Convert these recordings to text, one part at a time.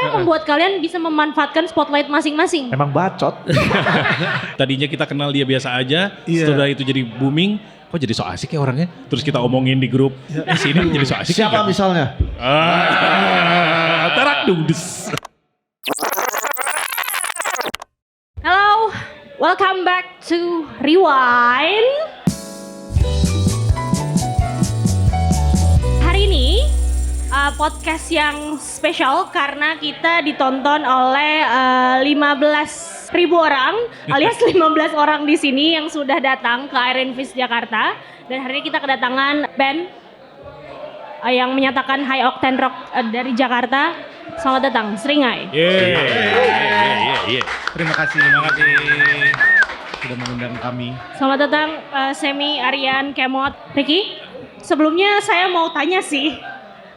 yang membuat kalian bisa memanfaatkan spotlight masing-masing? Emang bacot. Tadinya kita kenal dia biasa aja, setelah itu jadi booming, kok jadi so asik ya orangnya? Terus kita omongin di grup, sini jadi so asik. Siapa misalnya? Tarak dungdes. Halo, welcome back to Rewind. Hari ini podcast yang spesial karena kita ditonton oleh 15.000 orang alias 15 orang di sini yang sudah datang ke Iron Fist Jakarta. Dan hari ini kita kedatangan band yang menyatakan high octane rock dari Jakarta. Selamat datang, Seringai. Terima kasih sudah mengundang kami. Selamat datang Semi, Aryan, Kemot, Ricky. Sebelumnya saya mau tanya sih,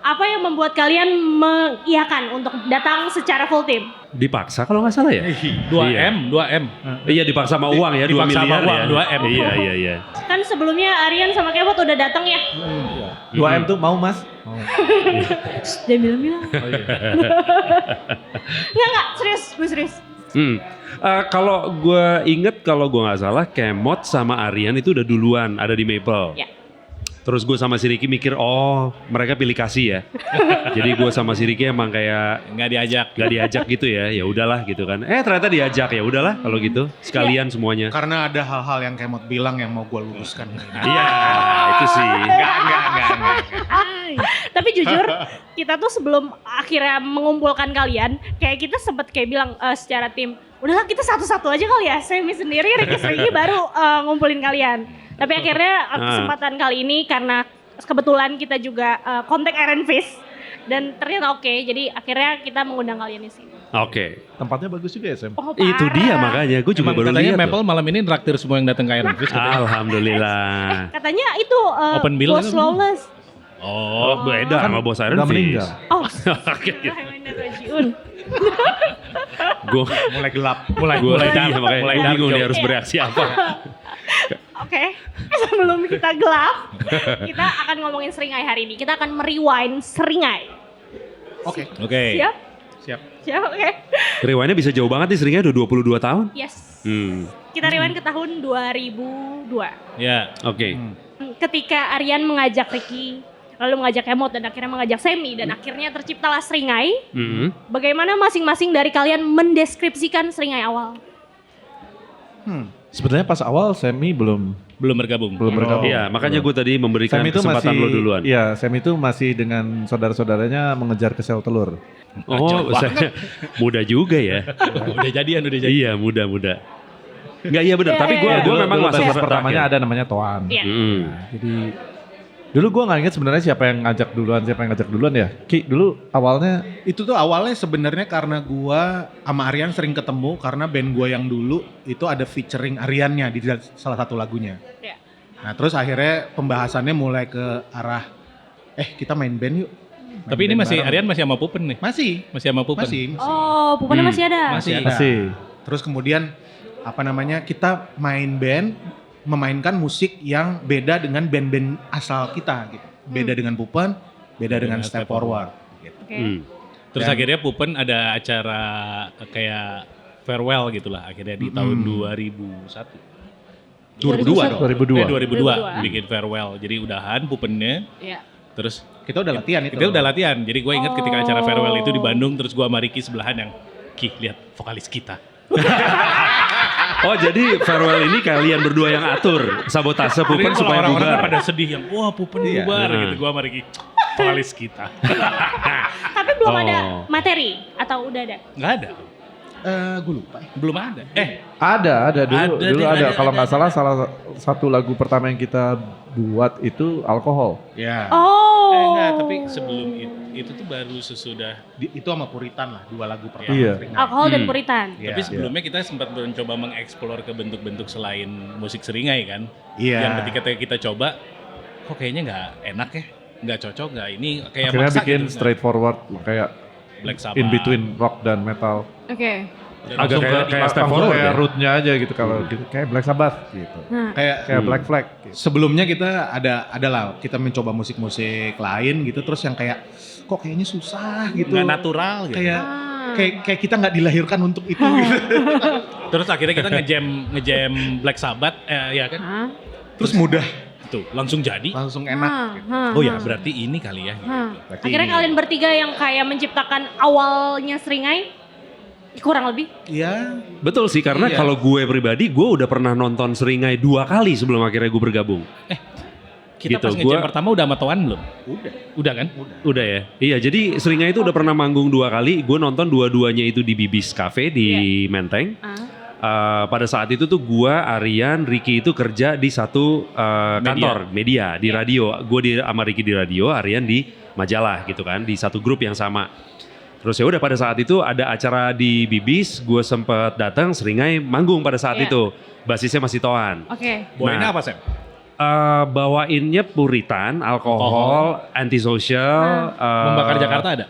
apa yang membuat kalian mengiyakan untuk datang secara full team? Dipaksa kalau nggak salah ya? 2M. Iya dipaksa sama uang ya, 2 Dipaksa sama miliar uang, ya. 2M. Iya. Kan sebelumnya Aryan sama Kemot udah datang ya? 2M tuh mau mas? Jangan bilang-bilang. Enggak, serius, gue serius. Kalau gue inget, kalau gue nggak salah, Kemot sama Aryan itu udah duluan ada di Maple. Ya. Terus gue sama si Ricky mikir, oh mereka pilih kasih ya. Jadi gue sama si Ricky emang kayak Nggak diajak gitu ya. Ya udahlah gitu kan. Ternyata diajak, ya udahlah kalau gitu. Sekalian semuanya. Karena ada hal-hal yang Kemot bilang yang mau gue luruskan. Iya, itu sih. Enggak. Tapi jujur, kita tuh sebelum akhirnya mengumpulkan kalian, kayak kita sempet kayak bilang secara tim, udahlah kita satu-satu aja kali ya, Semi sendiri, Ricky sendiri baru ngumpulin kalian. Tapi akhirnya kesempatan kali ini karena kebetulan kita juga kontak Iron Fist dan ternyata oke, jadi akhirnya kita mengundang kalian di sini. Oke. Tempatnya bagus juga ya Sam? Oh, Itu dia makanya, gue juga Emang baru katanya lihat. Maple malam ini traktir semua yang datang ke Iron Fist. Alhamdulillah. Katanya itu Open bill Bos kan? Lawless. Oh, beda sama bos Iron udah Fist. meninggal. Oh, Oke. Rajiun. Gue Mulai gelap. Mulai dark, makanya mulai gue dark bingung nih joke. harus bereaksi apa. Oke, sebelum kita gelap, kita akan ngomongin Seringai hari ini. Kita akan merewind Seringai. Oke. Siap? Siap. Siap, oke. Rewind-nya bisa jauh banget nih, seringnya udah 22 tahun. Yes. Hmm. Kita rewind ke tahun 2002. Ya. Oke. Ketika Aryan mengajak Ricky, lalu mengajak Kemot, dan akhirnya mengajak Semi, dan akhirnya terciptalah Seringai. Bagaimana masing-masing dari kalian mendeskripsikan Seringai awal? Sebenarnya pas awal Semi belum Bergabung. bergabung. Iya, makanya gue tadi memberikan Semi itu kesempatan masih, lo duluan. Iya, Semi itu masih dengan saudara-saudaranya mengejar ke sel telur. Oh, saya muda juga ya. Udah jadian. Iya, muda. Enggak, iya benar. Iya, Tapi iya, gue iya. memang Dulu masuk basis pertamanya ada namanya Toan. Iya. Jadi dulu gue nggak inget sebenarnya siapa yang ngajak duluan ya. Ki dulu awalnya Itu tuh awalnya sebenarnya karena gua sama Aryan sering ketemu karena band gua yang dulu itu ada featuring Aryannya di salah satu lagunya. Iya. Nah terus akhirnya pembahasannya mulai ke arah kita main band yuk. Main Tapi ini band masih bareng. Aryan masih sama Pupen nih. Masih Sama Pupen. masih. Oh, pupunnya masih ada? Masih. ada. masih. Terus kemudian kita main band, memainkan musik yang beda dengan band-band asal kita gitu. Beda dengan Pupen, beda dengan Step Forward gitu. Oke. Terus akhirnya Pupen ada acara kayak farewell gitulah akhirnya di tahun 2001. 2002 dong. 2002. 2002 bikin farewell. Jadi udahan Pupennya. Iya. Terus Kita udah latihan itu. kita udah latihan. Jadi gue inget ketika acara farewell itu di Oh. Bandung, terus gue sama Ricky sebelahan yang lihat vokalis kita. Oh, jadi farewell ini kalian berdua yang atur sabotase Pupen Jadi kalau supaya orang-orang bubar. kan pada sedih yang wah Pupen Iya. bubar Nah. gitu. Gue sama Ricky vokalis kita. Tapi belum ada Oh. materi atau udah ada? Nggak ada. Gue lupa. Belum ada. Ada dulu Ada, ada. ada, Kalau ada, nggak salah satu lagu pertama yang kita buat itu alkohol. Ya. Oh. Enggak, tapi sebelum itu tuh baru sesudah. Itu sama Puritan lah, 2 lagu pertama. Iya. Seringai. Alkohol dan Puritan. Iya. Tapi sebelumnya kita sempat mencoba mengeksplor ke bentuk-bentuk selain musik Seringai kan. Iya. Yang ketika kita coba, kok kayaknya nggak enak ya, nggak cocok, nggak ini kayak Akhirnya maksa bikin gitu. straightforward kayak Black Sabbath. in between rock dan metal. Oke. Dan Agak kayak Step langsung Forward kayak ya? rootnya aja gitu kalau gitu. Kayak Black Sabbath gitu. Nah, Kayak Black Flag gitu. Sebelumnya kita ada lah, kita mencoba musik-musik lain gitu, terus yang kayak kok kayaknya susah gitu. nggak natural gitu. Kayak kayak kita nggak dilahirkan untuk itu gitu. Terus akhirnya kita ngejam Black Sabbath, ya kan? Hah? Terus mudah, Tuh, langsung jadi. langsung enak. Oh ya, berarti ini kali ya. Gitu. Berarti Akhirnya ini. kalian bertiga yang kayak menciptakan awalnya Seringai, kurang lebih. Iya. Betul sih, karena Iya. kalau gue pribadi, gue udah pernah nonton Seringai 2 kali sebelum akhirnya gue bergabung. Kita Gitu, pas ngejam pertama udah sama Toan belum? Udah kan? Udah ya? Iya, jadi Seringai itu udah pernah manggung 2 kali. Gue nonton dua-duanya itu di Bibis Cafe di Menteng. Pada saat itu tuh gue, Aryan, Ricky itu kerja di satu kantor media di radio. Gue sama Ricky di radio, Aryan di majalah gitu kan, di satu grup yang sama. Terus ya udah pada saat itu ada acara di Bibis, gue sempet datang, Seringai manggung pada saat Iya. itu. Basisnya masih Toan. Oke. Bawainnya Nah. apa, Sam? Bawainnya puritan, alkohol, antisosial. Membakar Jakarta ada?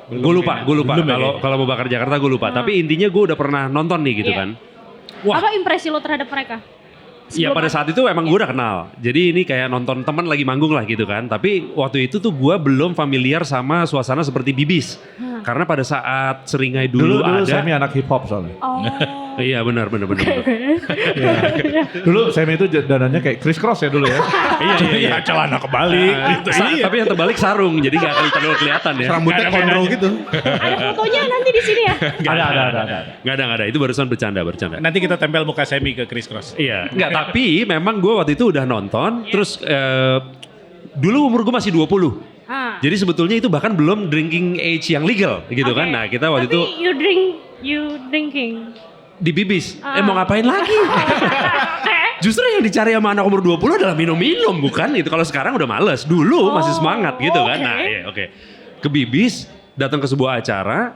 Gue lupa. Belum ya, Kalau Membakar Jakarta gue lupa. Tapi intinya gue udah pernah nonton nih gitu Iya. kan. Apa impresi lo terhadap mereka? Ya pada saat itu emang gue udah kenal. Jadi ini kayak nonton teman lagi manggung lah gitu kan. Tapi waktu itu tuh gue belum familiar sama suasana seperti Bibis. Karena pada saat Seringai dulu Dulu ada. Semi anak hip hop soalnya. Oh. Iya benar. Dulu Semi itu dananya kayak Chris Cross ya dulu ya. Iya, celana kebalik. gitu. Tapi yang terbalik sarung. Jadi gak terlalu kelihatan ya. Rambutnya kontrol gitu. Ada fotonya nanti di sini ya. Ada. Gak ada. Itu barusan bercanda. Nanti kita tempel muka Semi ke Chris Cross. Iya. Enggak, tapi memang gue waktu itu udah nonton. Terus dulu umur gue masih 20. Jadi sebetulnya itu bahkan belum drinking age yang legal gitu kan. Nah kita waktu Tapi itu you drinking. di Bibis. Mau ngapain lagi? Justru yang dicari sama anak umur 20 adalah minum-minum bukan? Itu kalau sekarang udah males. Dulu masih semangat gitu kan. Nah iya oke. Ke Bibis, datang ke sebuah acara.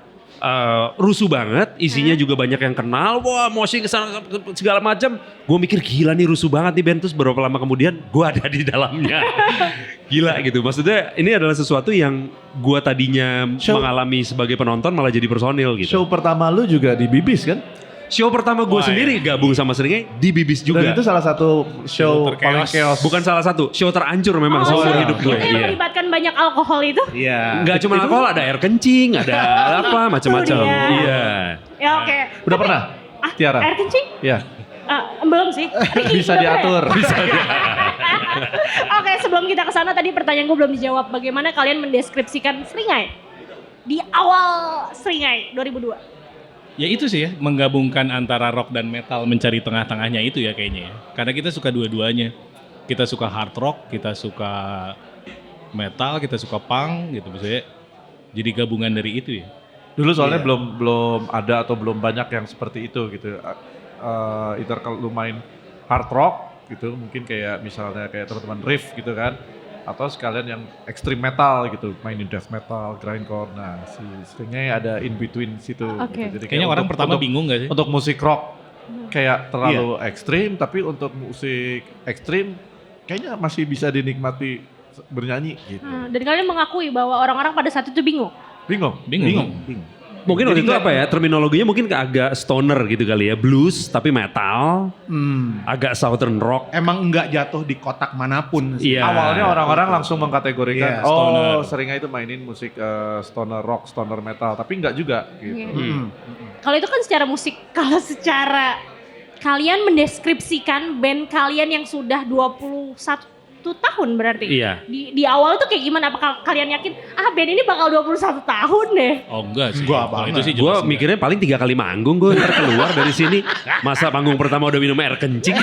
Rusuh banget, isinya juga banyak yang kenal, wah moshing kesana segala macam. Gue mikir gila nih rusuh banget nih band, terus beberapa lama kemudian gue ada di dalamnya. Gila gitu, maksudnya ini adalah sesuatu yang gue tadinya mengalami sebagai penonton malah jadi personil gitu. Show pertama lu juga di Bibis kan? Show pertama gue sendiri gabung sama Seringai di Bibis juga. Dan itu salah satu show paling chaos. Bukan salah satu, show terancur memang seumur hidup gue. Itu yang melibatkan banyak alkohol itu? Iya. Enggak cuma alkohol, ada air kencing, ada apa macam-macam. Itu dia. Iya. Ya oke. Udah pernah? Tiara? Air kencing? Iya. Belum sih. Ricky, Bisa udah pernah diatur. ya? Oke, sebelum kita ke sana tadi pertanyaan gue belum dijawab. Bagaimana kalian mendeskripsikan Seringai? Di awal Seringai 2002. Ya itu sih ya, menggabungkan antara rock dan metal, mencari tengah-tengahnya itu ya kayaknya ya. Karena kita suka dua-duanya. Kita suka hard rock, kita suka metal, kita suka punk gitu misalnya. Jadi gabungan dari itu ya. Dulu soalnya belum ada atau belum banyak yang seperti itu gitu. Either kalau lu main hard rock gitu, mungkin kayak misalnya kayak teman-teman Riff gitu kan. Atau sekalian yang extreme metal gitu, mainin death metal, grindcore. Nah, Seringai ada in between situ. Oke. Gitu. Jadi Kayaknya orang pertama bingung gak sih? Untuk musik rock kayak terlalu ekstrim, tapi untuk musik ekstrim kayaknya masih bisa dinikmati bernyanyi gitu. Dan kalian mengakui bahwa orang-orang pada saat itu bingung. Bingung. Mungkin waktu itu apa ya, terminologinya mungkin agak stoner gitu kali ya, blues tapi metal, agak southern rock. Emang nggak jatuh di kotak manapun sih. Iya. Awalnya orang-orang langsung mengkategorikan, Iya, stoner. Seringai itu mainin musik stoner rock, stoner metal, tapi enggak juga gitu. Iya. Kalau itu kan secara musik, kalau secara kalian mendeskripsikan band kalian yang sudah 21 tahun berarti. Iya. Di awal tuh kayak gimana? Apakah kalian yakin band ini bakal 21 tahun deh? Oh enggak sih. Gua Kalau banget. itu sih Gue jelas mikirnya paling 3 kali manggung gue ntar keluar dari sini. Masa panggung pertama udah minum air kencing,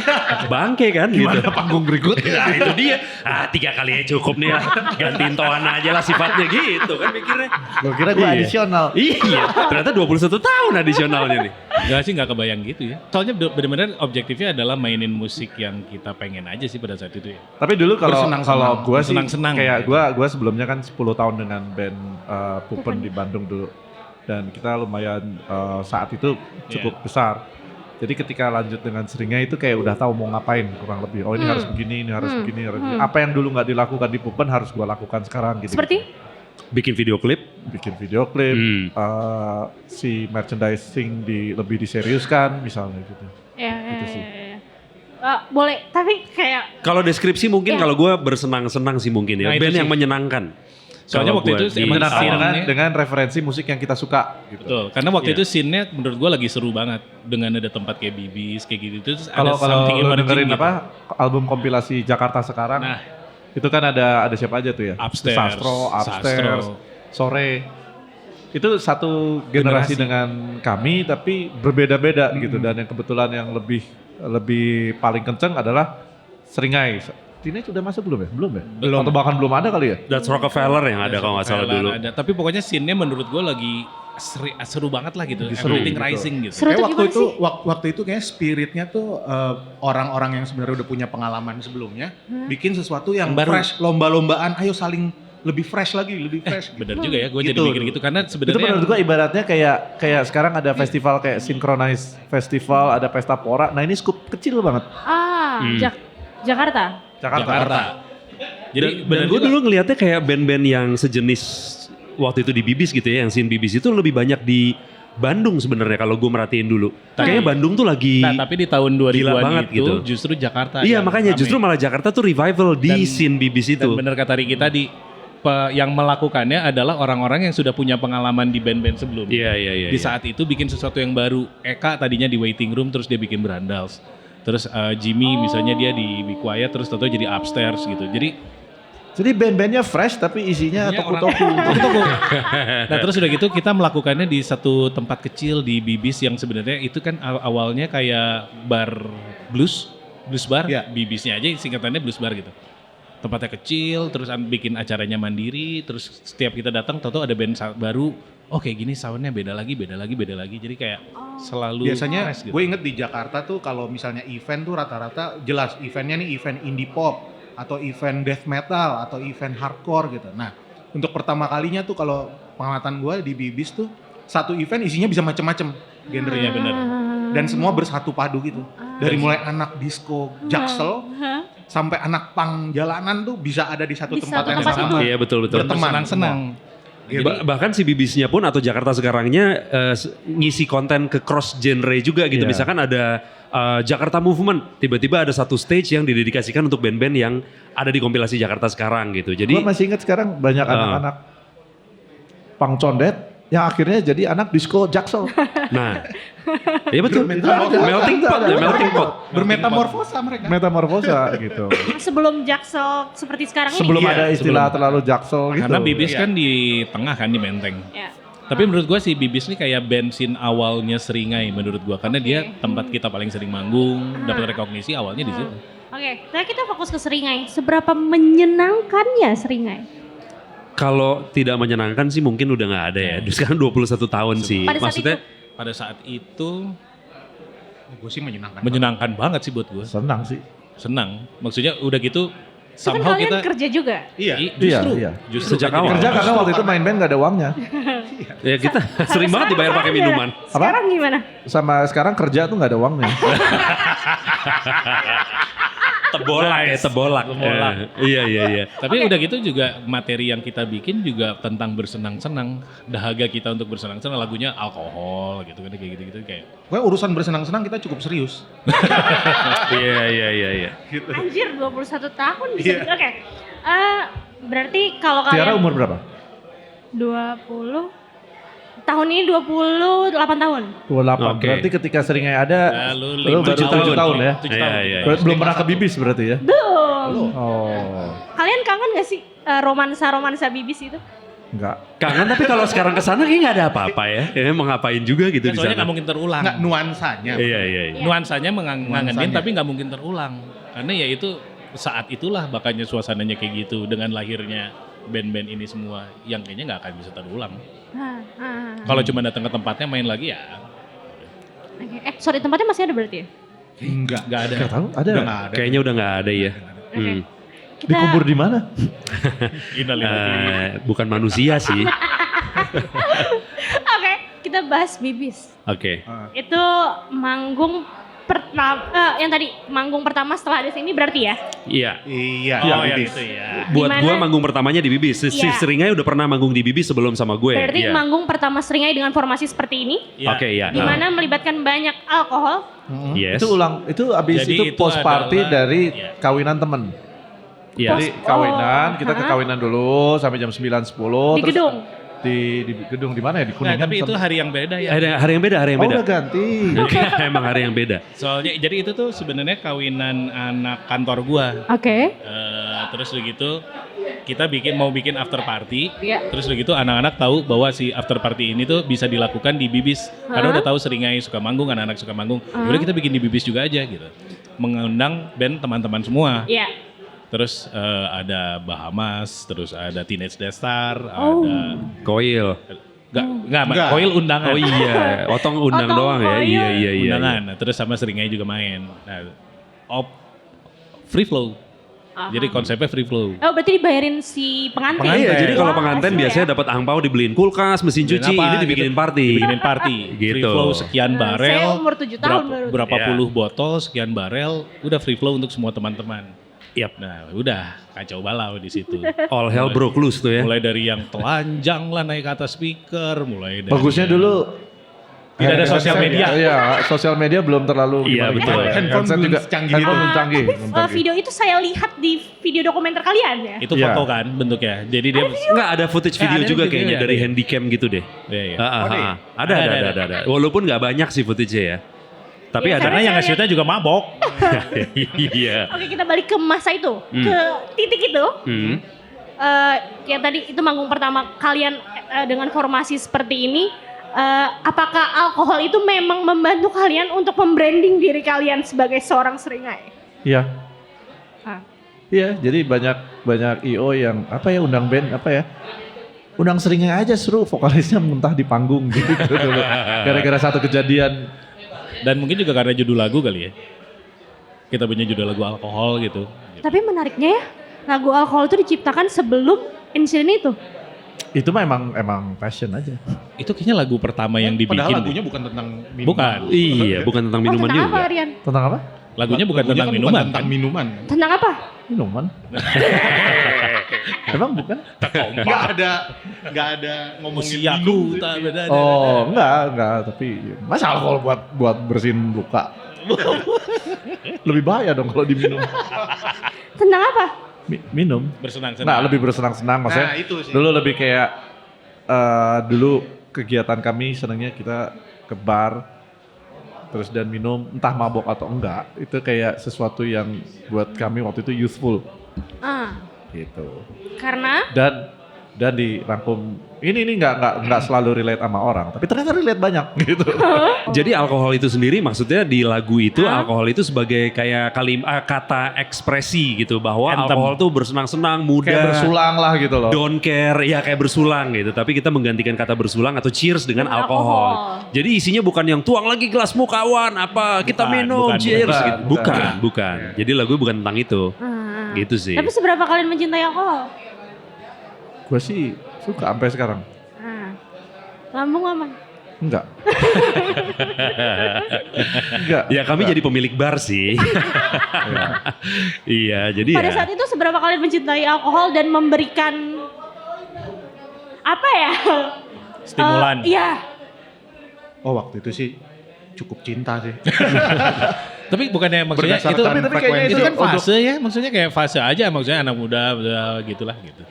bangke kan gitu. Panggung berikutnya. Nah itu dia, 3 kali aja cukup nih ya. Gantiin Toan aja lah sifatnya gitu kan mikirnya. Gue kira gue Iya. adisional. Iya, ternyata 21 tahun adisionalnya nih. Enggak sih, enggak kebayang gitu ya. Soalnya benar-benar objektifnya adalah mainin musik yang kita pengen aja sih pada saat itu ya. Tapi dulu kalau Bersenang-senang. gue sih Bersenang-senang. kayak gue sebelumnya kan 10 tahun dengan band Pupen di Bandung dulu. Dan kita lumayan saat itu cukup besar. Jadi ketika lanjut dengan Seringai itu kayak udah tahu mau ngapain kurang lebih. Oh ini harus begini, ini harus begini, harus begini. Apa yang dulu nggak dilakukan di Pupen harus gue lakukan sekarang gitu. Seperti? Bikin video klip. Bikin video klip, si merchandising lebih diseriuskan misalnya gitu. Ya, Gitu sih. boleh, tapi kayak Kalau deskripsi mungkin Iya. kalau gue bersenang-senang sih mungkin ya. Nah, itu Band sih. yang menyenangkan. Soalnya Kalau waktu gua itu di- emang dengan referensi musik yang kita suka gitu. betul. Karena waktu Iya. itu scene-nya menurut gue lagi seru banget dengan ada tempat kayak Bibis kayak gitu. Terus Kalau ada something lo emerging dengerin gitu. apa album kompilasi Jakarta sekarang, Nah, itu kan ada siapa aja tuh ya? Upstairs, Sastro, Upstairs, Sastro. Sore. Itu satu generasi dengan kami tapi berbeda-beda gitu, dan yang kebetulan yang lebih paling kenceng adalah Seringai. Teenage udah masuk belum ya? Belum ya? Belum. Atau bahkan belum ada kali ya? That's Rockefeller yang ada kalau nggak salah dulu. Ada. Tapi pokoknya scene-nya menurut gue lagi seru banget lah gitu. Lagi seru Everything gitu. Rising gitu. Seru tuh Kayak waktu gimana itu sih? waktu itu kayak spiritnya tuh orang-orang yang sebenarnya udah punya pengalaman sebelumnya bikin sesuatu yang Yang baru. fresh, lomba-lombaan, ayo saling lebih fresh lagi, lebih fresh. Bener juga ya, gue jadi Gitu. mikir gitu. Karena Itu sebenarnya menurut gua ibaratnya kayak sekarang ada festival kayak Synchronize Festival, ada Pesta Pora. Nah ini skup kecil banget. Jakarta. Jakarta. Jadi Dan bener gue juga. dulu ngeliatnya kayak band-band yang sejenis waktu itu di Bibis gitu ya, yang scene Bibis itu lebih banyak di Bandung sebenarnya kalau gue merhatiin dulu. Kayaknya Bandung tuh lagi Nah tapi di tahun 2000-an banget itu gitu. justru Jakarta. iya yang makanya rame. justru malah Jakarta tuh revival di Dan- scene Bibis Dan itu. bener kata Riki tadi, yang melakukannya adalah orang-orang yang sudah punya pengalaman di band-band sebelumnya. Iya. Di saat itu bikin sesuatu yang baru. Eka tadinya di Waiting Room terus dia bikin Berandals. Terus Jimmy misalnya dia di Be Quiet terus tahu jadi Upstairs gitu. Jadi band-bandnya fresh tapi isinya Iya, toko-toko. Toko-toko. Nah terus udah gitu kita melakukannya di satu tempat kecil di Bibis yang sebenarnya itu kan awalnya kayak bar blues bar. Iya. Bibisnya aja singkatannya blues bar gitu. Tempatnya kecil, terus bikin acaranya mandiri, terus setiap kita datang tahu-tahu ada band baru, oh kayak gini soundnya beda lagi, jadi kayak selalu Biasanya fresh gitu. gue inget di Jakarta tuh kalau misalnya event tuh rata-rata jelas eventnya nih event indie pop atau event death metal atau event hardcore gitu. Nah untuk pertama kalinya tuh kalau pengamatan gue di Bibis tuh satu event isinya bisa macam-macam genrenya. Iya, bener. Dan semua bersatu padu gitu. Dari mulai anak disco jaksel sampai anak punk jalanan tuh bisa ada di satu Di tempat satu yang tempat sama. itu. Iya betul. Berteman. Senang-senang. Gitu. Bahkan si Bibisnya pun atau Jakarta sekarangnya ngisi konten ke cross genre juga gitu. Iya. Misalkan ada Jakarta Movement, tiba-tiba ada satu stage yang didedikasikan untuk band-band yang ada di kompilasi Jakarta sekarang gitu. Jadi Gue masih ingat sekarang banyak anak-anak pang condet yang akhirnya jadi anak disco jaksel. nah, iya betul. Bermetamorfosa. Melting pot, ya, melting pot. Bermetamorfosa mereka. Metamorfosa gitu. Sebelum Jaksel seperti sekarang Sebelum ini. ada istilah terlalu jaksel gitu. Karena Bibis kan di tengah kan di Menteng. Ya. Tapi menurut gua sih Bibis ini kayak bensin awalnya Seringai menurut gua karena dia tempat kita paling sering manggung, dapat rekognisi awalnya di situ. Oke, nah kita fokus ke Seringai. Seberapa menyenangkannya Seringai? Kalau tidak menyenangkan sih mungkin udah nggak ada ya. Sekarang 21 tahun sih. Pada saat Maksudnya Pada saat itu Gue sih menyenangkan. menyenangkan banget sih buat gua. Senang sih. Senang. Maksudnya udah gitu Kan somehow kalian kita kerja juga. Iya. Iya. justru Sejak jadi- awal. Kerja karena waktu itu main band gak ada uangnya. ya kita sering banget dibayar pakai minuman. Sekarang gimana? Sama sekarang kerja tuh gak ada uangnya. Tebolak ya, tebolak. Iya. Tapi udah gitu juga materi yang kita bikin juga tentang bersenang-senang. Dahaga kita untuk bersenang-senang lagunya alkohol gitu kan kayak gitu-gitu kayak. Pokoknya urusan bersenang-senang kita cukup serius. Iya. Anjir 21 tahun bisa. Oke. Berarti kalau kalian Tiara umur berapa? 20 tahun ini 28 tahun. 28. Oke. Berarti ketika Seringai ada, Lalu lu baru 7 tahun ya? 7 tahun. Iya. Belum pernah ke Bibis berarti ya? Belum. Oh, Kalian kangen gak sih romansa-romansa Bibis itu? enggak. Kangen tapi kalau sekarang ke sana kayak nggak ada apa-apa ya. Kayaknya mau ngapain juga gitu di Soalnya sana. nggak mungkin terulang. Nggak nuansanya. Iya. Nuansanya ngangenin Nuansanya. tapi nggak mungkin terulang. Karena ya itu saat itulah makanya suasananya kayak gitu dengan lahirnya band-band ini semua yang kayaknya nggak akan bisa terulang. Kalau cuma datang ke tempatnya main lagi ya Oke. Sorry tempatnya masih ada berarti ya? Enggak. nggak ada. Enggak tahu, ada. Udah nggak ada. Kayaknya udah nggak ada ya. Oke. Kita Dikubur di mana? Bukan manusia sih. Oke, kita bahas Bibis. Oke. Itu manggung pertama yang tadi manggung pertama setelah ada sini berarti ya? Iya. Iya. Oh Bibis. ya gitu ya. Buat Dimana- gua manggung pertamanya di Bibis. Si Iya. Seringai udah pernah manggung di Bibis sebelum sama gue. Berarti Iya. manggung pertama Seringai dengan formasi seperti ini, Ya. Oke, ya. di mana melibatkan banyak alkohol. Yes. Itu abis Jadi itu itu post party adalah- dari iya. kawinan temen. Iya. Jadi kawinan, kita ke kawinan dulu sampai jam 9-10. Di gedung. Di gedung di mana ya? Di Nah, Kuningan. tapi itu hari yang beda ya. Ada hari yang beda, hari yang Oh, beda. udah ganti. Emang hari yang beda. Soalnya jadi itu tuh sebenarnya kawinan anak kantor gua. Oke. Terus udah gitu kita mau bikin after party. Iya. Terus udah gitu anak-anak tahu bahwa si after party ini tuh bisa dilakukan di Bibis. Karena udah tahu Seringai suka manggung, anak-anak suka manggung. Udah kita bikin di Bibis juga aja gitu. Mengundang band teman-teman semua. Iya. Terus ada Bahamas, terus ada Teenage Destar, Oh. ada Koil. enggak, Koil undangan. Oh iya, otong undang Otong doang ya. koil. Iya. Undangan. Nah, terus sama Seringai juga main. Nah, free flow. Aha. Jadi konsepnya free flow. Oh, berarti dibayarin si pengantin. Iya, jadi kalau Wah, pengantin asli biasanya ya. dapat angpau dibeliin kulkas, mesin cuci, Apa ini gitu. dibikinin party. Dibikinin party. Gitu. Free flow sekian Saya barel. umur 7 tahun baru. Berapa Iya. puluh botol, sekian barel, udah free flow untuk semua teman-teman. Yap. Nah, udah kacau balau di situ. All hell broke loose tuh ya. Mulai dari yang telanjang lah naik ke atas speaker, mulai dari Bagusnya yang- dulu Tidak ada sosial media. Iya, sosial media belum terlalu Iya, gimana betul. gitu ya. Handphone Handset belum juga secanggih handphone itu. belum canggih. Tapi belum canggih. video itu saya lihat di video dokumenter kalian ya. Itu Iya. foto kan bentuknya. Jadi dia Enggak ada footage video ada juga video kayaknya ya, dari ada. handycam gitu deh. Iya, iya. Ada. Walaupun nggak banyak sih footage-nya ya. Tapi Iya, ada. Karena yang nge-shootnya juga mabok. Iya. Oke, kita balik ke masa itu, ke titik itu. Hmm. Yang tadi itu manggung pertama kalian dengan formasi seperti ini. Apakah alkohol itu memang membantu kalian untuk membranding diri kalian sebagai seorang Seringai? Iya. Ah. Iya, jadi banyak IO yang apa ya undang band apa ya? Undang Seringai aja seru, vokalisnya muntah di panggung gitu dulu. Gara-gara satu kejadian. Dan mungkin juga karena judul lagu kali ya. Kita punya judul lagu alkohol gitu. Tapi menariknya ya, lagu alkohol itu diciptakan sebelum insiden itu. Itu mah emang passion aja. Itu kayaknya lagu pertama yang dibikin. Padahal deh. lagunya bukan tentang minuman. Bukan. Iya, bukan tentang minuman tentang juga. apa, Rian? Tentang apa? Lagunya bukan Lagunya tentang kan minuman. Bukan tentang kan? minuman. Tentang apa? Minuman. Emang bukan? Nggak ada ngomongin Usiaku minum. tak beda. Oh, enggak, tapi masa alkohol buat bersihin luka. Lebih bahaya dong kalau diminum. Tentang apa? Minum. Bersenang-senang. Nah, lebih bersenang-senang maksudnya. Nah, itu sih. Dulu lebih kayak dulu kegiatan kami senangnya kita ke bar terus dan minum entah mabok atau enggak. Itu kayak sesuatu yang buat kami waktu itu youthful Ah, gitu. karena Dan dirangkum ini nggak selalu relate sama orang, tapi ternyata relate banyak gitu. Jadi alkohol itu sendiri maksudnya di lagu itu alkohol itu sebagai kayak kata ekspresi gitu bahwa Anthem. alkohol tuh bersenang-senang, muda, Kayak bersulang lah gitu loh. don't care, ya kayak bersulang gitu. Tapi kita menggantikan kata bersulang atau cheers dengan alkohol. Jadi isinya bukan yang tuang lagi gelasmu kawan, apa kita Bukan, minum bukan, cheers bukan. gitu. Bukan. Jadi lagu bukan tentang itu. Gitu sih. Tapi seberapa kalian mencintai alkohol? Gue sih suka sampai sekarang. Nah, lambung aman. Enggak. Enggak. Ya kami jadi pemilik bar sih. Iya, jadi Pada ya. saat itu seberapa kalian mencintai alkohol dan memberikan apa ya? Stimulan. Iya. Oh, waktu itu sih cukup cinta sih. Tapi bukannya maksudnya itu Berdasarkan tapi kayaknya itu kan untuk- fase ya, maksudnya kayak fase aja maksudnya anak muda gitulah gitu.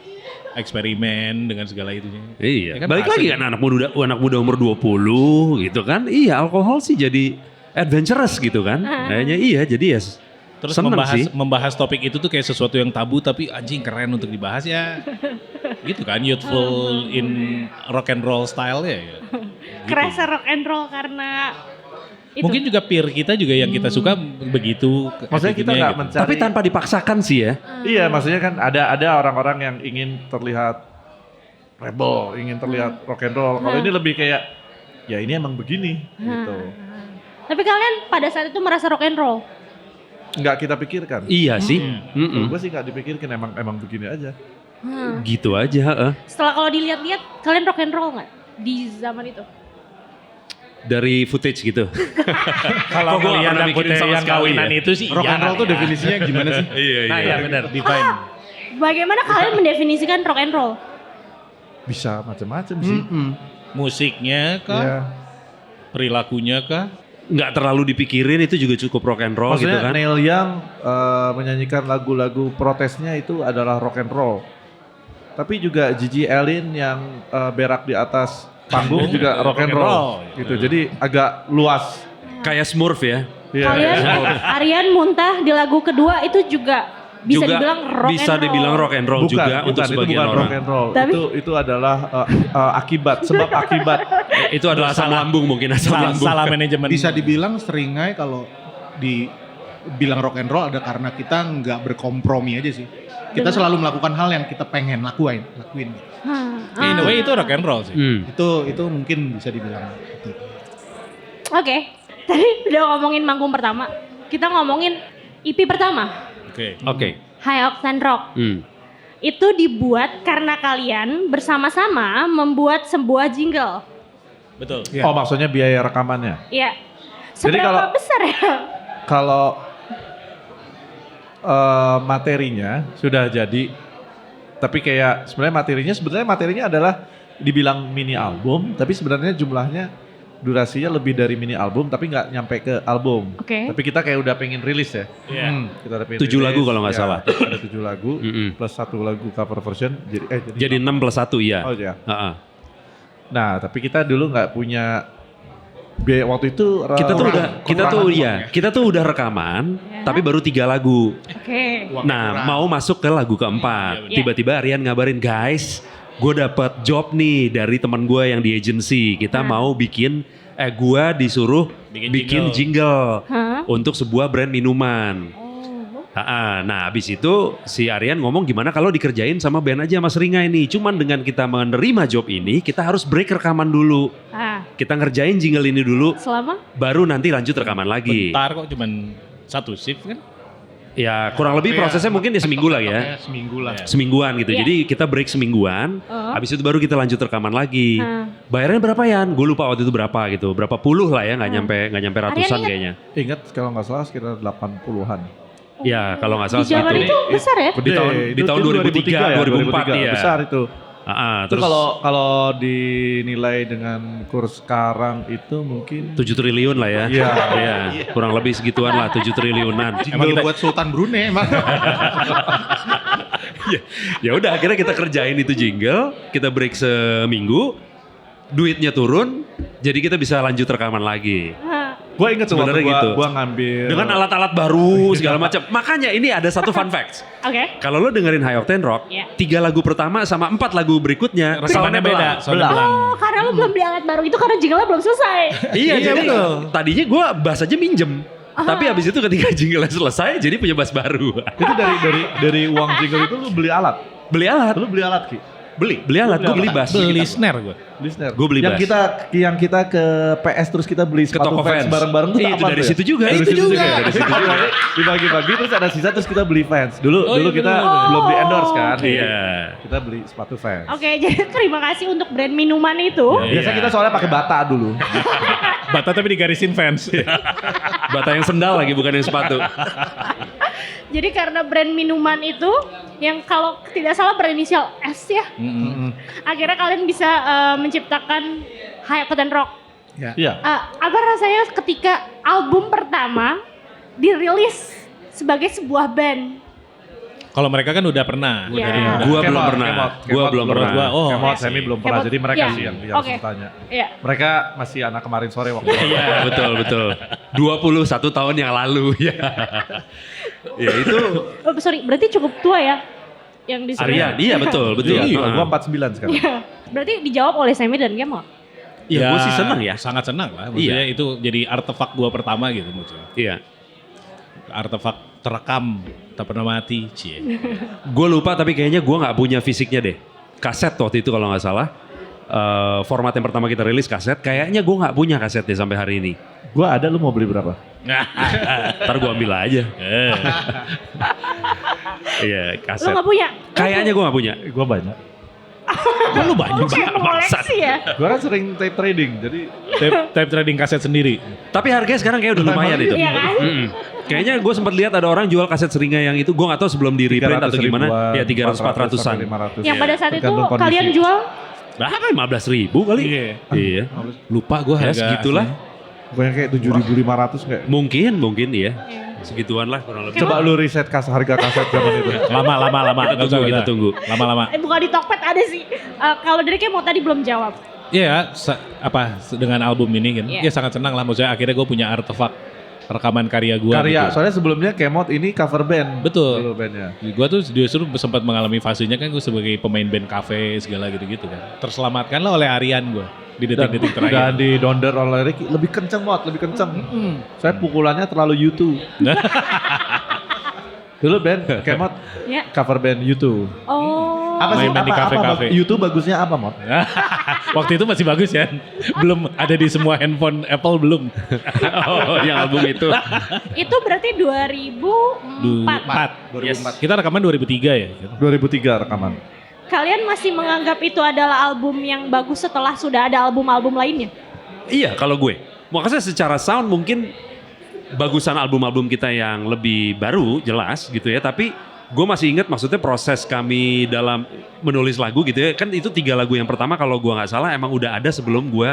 Eksperimen dengan segala itunya. Iya. Ya kan Balik fase lagi kan. kan anak muda umur 20 gitu kan. Iya, alkohol sih jadi adventurous gitu kan. Kayaknya iya, jadi ya Terus seneng sih. membahas topik itu tuh kayak sesuatu yang tabu tapi anjing keren untuk dibahas ya. Gitu kan, youthful in rock and roll style ya. Gitu. Kerasa rock and roll karena itu. Mungkin juga peer kita juga yang kita suka begitu. Maksudnya kita attitude-nya nggak gitu. mencari. Tapi tanpa dipaksakan sih ya. Iya, maksudnya kan ada orang-orang yang ingin terlihat rebel, ingin terlihat rock and roll. Kalau ini lebih kayak ya ini emang begini gitu. Tapi kalian pada saat itu merasa rock and roll. Nggak kita pikirkan. Iya sih. Gue sih nggak dipikirkan, emang begini aja. Gitu aja, heeh. Setelah kalau dilihat-lihat kalian rock and roll nggak di zaman itu? Dari footage gitu. Kalau Kok gua nggak ngeliat pernah yang mikirin putih sama yang sekali kawinan ya? itu sih Rock iya and roll lah tuh ya. definisinya gimana sih? Iya, Nah iya benar, define. Bagaimana kalian mendefinisikan rock and roll? Bisa macam-macam sih. Musiknya kah? Ya. Perilakunya kah? nggak terlalu dipikirin itu juga cukup rock and roll gitu Maksudnya kan. Neil Young menyanyikan lagu-lagu protesnya itu adalah rock and roll. Tapi juga Gigi Allen yang berak di atas panggung juga rock and roll gitu. Jadi agak luas. Kayak Smurf ya. Iya. Kalian Aryan muntah di lagu kedua itu juga bisa Juga dibilang rock bisa and roll. dibilang rock and roll juga untuk itu sebagian bukan orang. rock and roll. Tapi- Itu adalah akibat, sebab akibat. Itu adalah asam lambung mungkin asam lambung. Salah manajemen. Bisa dibilang seringai kalau dibilang rock and roll ada karena kita nggak berkompromi aja sih. Kita selalu melakukan hal yang kita pengen lakuin. In a way itu rock and roll sih. Itu mungkin bisa dibilang itu. Oke, tadi udah ngomongin manggung pertama. Kita ngomongin EP pertama, Oke. High Octane Rock. Itu dibuat karena kalian bersama-sama membuat sebuah jingle. Betul. Iya. Oh maksudnya biaya rekamannya. Iya. Jadi Seberapa kalau- besar ya? Kalau materinya sudah jadi, tapi kayak sebenarnya materinya adalah dibilang mini album, tapi sebenarnya jumlahnya durasinya lebih dari mini album, tapi nggak nyampe ke album. Oke. Tapi kita kayak udah pengen rilis ya. Iya. Kita udah pengen 7 lagu rilis. kalau nggak Ya, salah. Ada 7 lagu Mm-mm. plus 1 lagu cover version. Jadi 6 plus 1 iya. Oh ya. Heeh. Nah tapi kita dulu nggak punya biaya waktu itu. Kita tuh udah rekaman, Ya. tapi baru 3 lagu. Oke. Nah, mau masuk ke lagu keempat. Iya. Tiba-tiba Aryan ngabarin, guys, gue dapet job nih dari teman gue yang di agency. Kita mau gue disuruh bikin jingle Hah? untuk sebuah brand minuman. Nah, abis itu si Aryan ngomong gimana kalau dikerjain sama band aja Mas Ringai nih. Cuman dengan kita menerima job ini, kita harus break rekaman dulu. Kita ngerjain jingle ini dulu, Selama? baru nanti lanjut rekaman lagi. Bentar kok cuman 1 shift kan? Ya kurang lebih prosesnya mungkin ya seminggu lah ya. Seminggu lah. Semingguan gitu. Iya. Jadi kita break semingguan, habis itu baru kita lanjut rekaman lagi. Bayarnya berapa ya? Gue lupa waktu itu berapa gitu. Berapa puluh lah ya, nggak nyampe ratusan Aryan kayaknya. Ingat kalau nggak salah sekitar 80-an. Ya kalau nggak salah Di zaman segitu. itu besar ya? Di tahun 2003, 2004 ya. Besar itu. Terus Terus kalau dinilai dengan kurs sekarang itu mungkin 7 triliun lah ya. Iya. Iya, kurang lebih segituan lah 7 triliunan. Jingle buat Sultan Brunei emang. Ya udah akhirnya kita kerjain itu jingle, kita break seminggu, duitnya turun, jadi kita bisa lanjut rekaman lagi. gue inget tuh waktu Sebenarnya gitu. gue ngambil Dengan alat-alat baru segala macam. Makanya ini ada satu fun facts. Oke. Kalau lo dengerin High Octane Rock, Iya. 3 lagu pertama sama 4 lagu berikutnya Rekamannya beda, soalnya belang. Oh, karena lo belum beli alat baru itu karena jingle belum selesai. Iya, jadi betul. tadinya gue bass aja minjem. Tapi abis itu ketika jingle selesai jadi punya bass baru. itu dari uang jingle itu lu beli alat. Beli alat. Lu beli alat Ki. Beli alat, gue beli bass. Beli snare gue. Listener. Gua beli yang bass. kita ke PS terus kita beli Ke sepatu toko fans fans. bareng-bareng tuh Itu apa dari tuh ya? situ juga. Dari Itu situ juga. Dari situ juga. Dibagi-bagi terus ada sisa terus kita beli fans. Dulu kita belum di endorse kan. Iya. Kita beli sepatu fans. Oke, jadi terima kasih untuk brand minuman itu. Biasa kita soalnya pakai bata dulu. Bata tapi digarisin fans. Bata yang sendal lagi bukan yang sepatu. Jadi karena brand minuman itu yang kalau tidak salah berinisial S ya. Akhirnya kalian bisa menciptakan High Octane Rock. Iya. Apa rasanya ketika album pertama dirilis sebagai sebuah band? Kalau mereka kan udah pernah. Iya. Dari- Gua belum Kemot, pernah. Kemot, Gua Kemot belum belum. pernah. Oh, Kemot, iya Semi sih. belum pernah. Kemot, Jadi mereka iya. sih yang Oke. harus tanya. Iya. Mereka masih anak kemarin sore waktu itu. Iya, betul. 21 tahun yang lalu ya. Ya itu Oh, sorry, berarti cukup tua ya yang di Aryan. Iya, betul. Iya, Heeh. gua 49 sekarang. Iya. Berarti dijawab oleh Semi dan Kemot. Ya, gue sih seneng ya. Sangat senang lah. Maksudnya itu jadi artefak gua pertama gitu maksudnya. Iya. Artefak terekam, tak pernah mati. Cie. Gue lupa tapi kayaknya gue nggak punya fisiknya deh. Kaset waktu itu kalau nggak salah. Format yang pertama kita rilis kaset. Kayaknya gue nggak punya kaset deh sampai hari ini. Gua ada, lu mau beli berapa? Ntar gue ambil aja. Iya Lo kaset. gak punya? Kayaknya gue nggak punya. Gua banyak. Kok lu banyak banget? Koleksi ya? Gua kan sering tape trading, jadi Tape trading kaset sendiri. Tapi harganya sekarang kayak udah lumayan itu. Iya kan? Kayaknya gue sempat lihat ada orang jual kaset Seringai yang itu. Gue nggak tahu sebelum di reprint atau gimana. Ya 300-400an. Yang pada saat itu Tergantung kondisi. kalian jual Berapa? 15.000 kali? Iya. Iya. Lupa gue Ya harga. segitulah. aslinya. Pokoknya kayak 7.500 kayak. Mungkin iya. Segituan lah kurang lebih. Coba lu riset harga kaset zaman itu. Lama. Kita tunggu. Lama. Bukan di Tokped ada sih. Kalau dari kayak mau tadi belum jawab. Iya, dengan album ini kan, Iya. ya sangat senang lah. Maksudnya akhirnya gue punya artefak rekaman karya gue. Karya, gitu. soalnya sebelumnya Kemot ini cover band. Betul. Dulu bandnya. Gue tuh justru sempat mengalami fasenya kan gue sebagai pemain band cafe segala gitu-gitu kan. Terselamatkan lah oleh Aryan gue di detik-detik Dan terakhir. di Donder oleh Ricky, lebih kenceng Mot, lebih kenceng. Saya pukulannya terlalu U2. Dulu band Kemot Ya. cover band U2. Oh. Apa sih? Main band di kafe-kafe. U2 bagusnya apa Mot? Waktu itu masih bagus ya, belum ada di semua handphone Apple belum. Oh, yang album itu. Itu berarti 2004. 2004. Kita rekaman 2003 ya. 2003 rekaman. Kalian masih menganggap itu adalah album yang bagus setelah sudah ada album-album lainnya? Iya kalau gue. Makanya secara sound mungkin bagusan album-album kita yang lebih baru jelas gitu ya. Tapi gue masih ingat maksudnya proses kami dalam menulis lagu gitu ya. Kan itu 3 lagu yang pertama kalau gue gak salah emang udah ada sebelum gue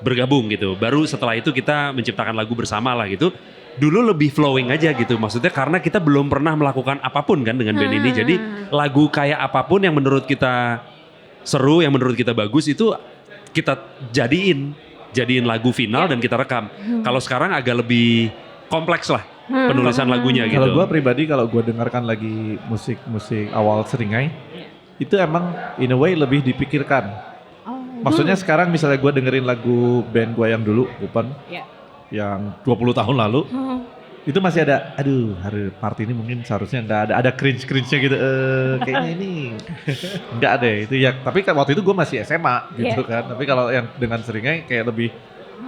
bergabung gitu. Baru setelah itu kita menciptakan lagu bersama lah gitu. Dulu lebih flowing aja gitu. Maksudnya karena kita belum pernah melakukan apapun kan dengan band ini. Jadi lagu kayak apapun yang menurut kita seru, yang menurut kita bagus itu kita jadiin lagu final dan kita rekam. Kalau sekarang agak lebih kompleks lah penulisan lagunya gitu. Kalau gue pribadi kalau gue dengarkan lagi musik awal Seringai, itu emang in a way lebih dipikirkan. Maksudnya sekarang misalnya gue dengerin lagu band gue yang dulu, Open, yang 20 tahun lalu, itu masih ada, aduh hari party ini mungkin seharusnya nggak ada cringe-nya gitu, kayaknya ini nggak deh itu ya. Tapi waktu itu gue masih SMA gitu kan. Tapi kalau yang dengan Seringai kayak lebih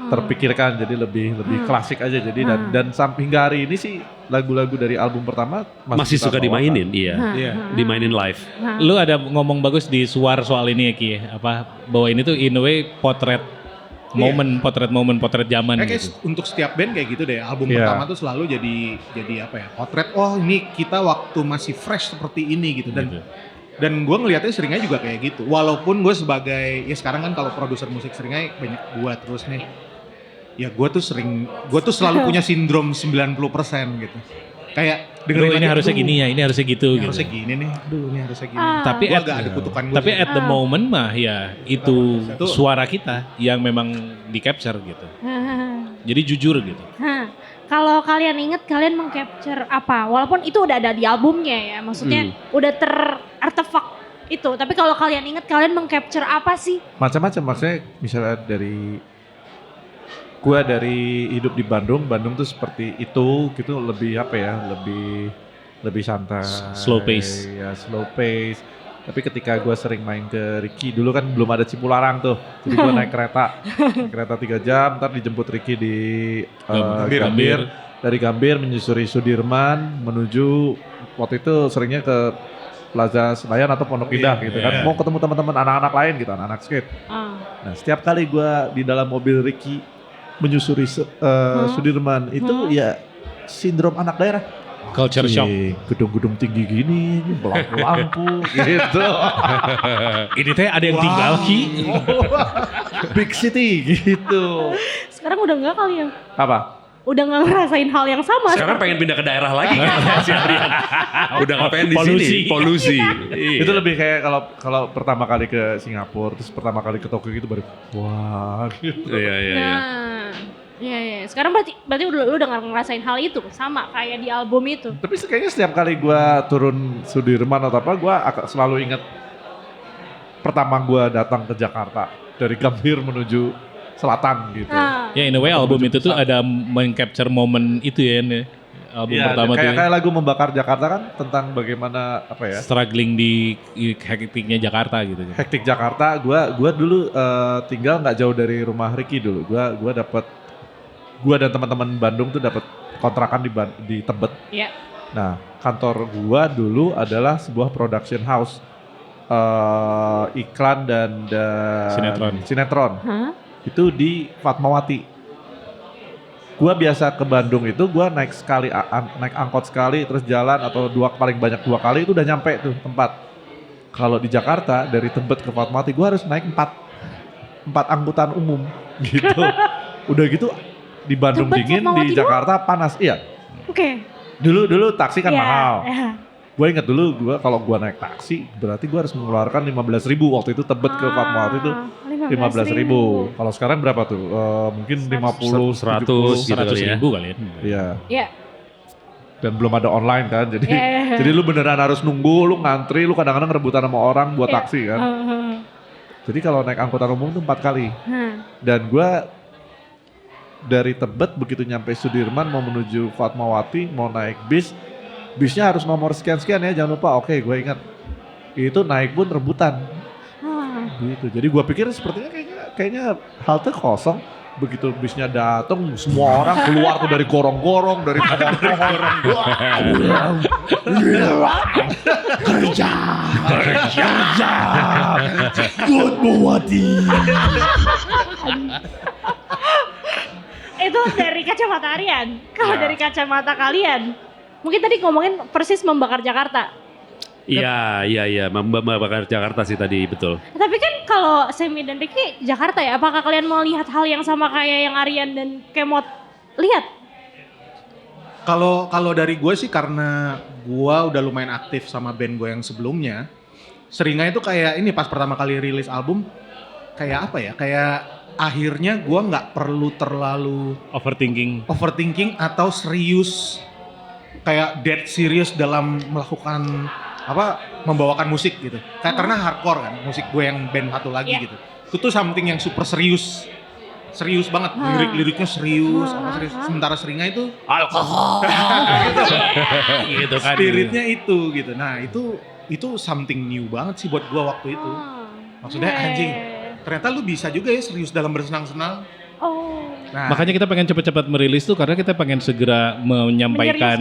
terpikirkan, jadi lebih klasik aja jadi dan sampai hingga hari ini sih lagu-lagu dari album pertama masih suka kita bawakan. dimainin, dimainin live. Lu ada ngomong bagus di Suar soal ini ya Ki, bahwa ini tuh in a way potret zaman Kayak gitu. untuk setiap band kayak gitu deh. Album Iya. pertama tuh selalu jadi apa ya? Potret. Oh ini kita waktu masih fresh seperti ini gitu. Gitu. Dan gue ngelihatnya Seringai juga kayak gitu. Walaupun gue sebagai ya sekarang kan kalau produser musik Seringai banyak gue terus nih. Ya gue tuh selalu punya sindrom 90% gitu. Kayak dengerin Ini lagi, harusnya aduh, gini ya, ini harusnya gitu ini gitu. harusnya gini nih. Aduh ini harusnya gini. Tapi Gua at, agak ada kutukan gue. tapi at the moment mah ya itu Itu- suara kita yang memang di capture gitu. Jadi jujur gitu. Kalau kalian inget kalian mengcapture apa? Walaupun itu udah ada di albumnya ya, maksudnya udah terartefak itu. Tapi kalau kalian inget kalian mengcapture apa sih? Macam-macam, maksudnya misalnya dari hidup di Bandung tuh seperti itu gitu, lebih apa ya, lebih santai, Slow pace. ya slow pace. Tapi ketika gue sering main ke Ricky, dulu kan belum ada Cipularang tuh, jadi gue naik kereta 3 jam, ntar dijemput Ricky di Gambir. dari Gambir menyusuri Sudirman menuju, waktu itu seringnya ke Plaza Senayan atau Pondok Indah gitu kan, mau ketemu teman-teman anak-anak lain gitu, anak-anak skate. Nah setiap kali gue di dalam mobil Ricky menyusuri Sudirman itu ya sindrom anak daerah. Culture shock. Gedung-gedung tinggi gini, lampu-lampu gitu. Ini teh ada yang tinggal Ki. Big city gitu. Sekarang udah enggak kali ya? Apa? Udah nggak ngerasain hal yang sama. Sekarang pengen pindah ke daerah lagi si Adrian. Udah nggak pengen di Polusi. sini, polusi. Iya. Itu lebih kayak kalau pertama kali ke Singapura, terus pertama kali ke Tokyo gitu baru wah gitu. Iya. Iya. Sekarang berarti lu udah nggak ngerasain hal itu sama kayak di album itu. Tapi kayaknya setiap kali gue turun Sudirman atau apa, gue selalu ingat pertama gue datang ke Jakarta dari Gambir menuju selatan gitu. Ya in a way album itu tuh ada men-capture momen itu ya. Album Iya, pertama tuh ya. kayak lagu Membakar Jakarta kan tentang bagaimana apa ya, Struggling di hektiknya Jakarta gitu. hektik Jakarta. Gua dulu tinggal nggak jauh dari rumah Ricky dulu. Gua dan teman-teman Bandung tuh dapat kontrakan di Tebet. Iya. Nah, kantor gua dulu adalah sebuah production house, iklan dan sinetron. Hah? Itu di Fatmawati. Gua biasa ke Bandung itu gua naik angkot sekali, terus jalan atau paling banyak 2 kali itu udah nyampe tuh tempat. Kalau di Jakarta dari Tebet ke Fatmawati gua harus naik 4 angkutan umum gitu. Udah gitu di Bandung Tebet dingin, Fatmawati di Jakarta panas. Iya. Oke. Dulu taksi kan Iya, mahal. iya. Gue inget dulu kalau gue naik taksi berarti gue harus mengeluarkan 15.000 waktu itu Tebet ke Fatmawati itu 15.000. Kalau sekarang berapa tuh? Mungkin 50, 100 gitu 100 kali ya. ribu kali ya. Iya. Iya. Dan belum ada online kan, jadi Iya. jadi lu beneran harus nunggu, lu ngantri, lu kadang-kadang rebutan sama orang buat Iya. taksi kan. Jadi kalau naik angkutan umum tuh 4 kali. Dan gue dari Tebet begitu nyampe Sudirman mau menuju Fatmawati mau naik bisnya harus nomor sekian-sekian ya, jangan lupa. Oke, gue ingat. Itu naik pun rebutan. Gitu. Jadi gue pikir sepertinya kayaknya halte kosong. Begitu bisnya datang, semua orang keluar tuh dari gorong-gorong, dari pohon-pohon. Kerja. Fatmawati. Itu dari kacamata Aryan. Kalau dari kacamata kalian, mungkin tadi ngomongin persis membakar Jakarta. Iya, membakar Jakarta sih tadi, betul. Tapi kan kalau Semi dan Ricky Jakarta ya, apakah kalian mau lihat hal yang sama kayak yang Aryan dan Kemot lihat? Kalau dari gue sih karena gue udah lumayan aktif sama band gue yang sebelumnya. Seringnya itu kayak ini pas pertama kali rilis album kayak apa ya? Kayak akhirnya gue nggak perlu terlalu Overthinking. atau serius kayak dead serious dalam melakukan membawakan musik gitu. Kayak karena hardcore kan musik gue yang band satu lagi Iya. gitu. Itu tuh something yang super serius banget, liriknya serius, serius. Sementara seringnya itu alkohol Gitu kan. spiritnya itu gitu. Nah itu something new banget sih buat gue waktu itu. Maksudnya anjing, ternyata lu bisa juga ya serius dalam bersenang-senang. Oh. Nah, Makanya kita pengen cepat-cepat merilis tuh karena kita pengen segera menyampaikan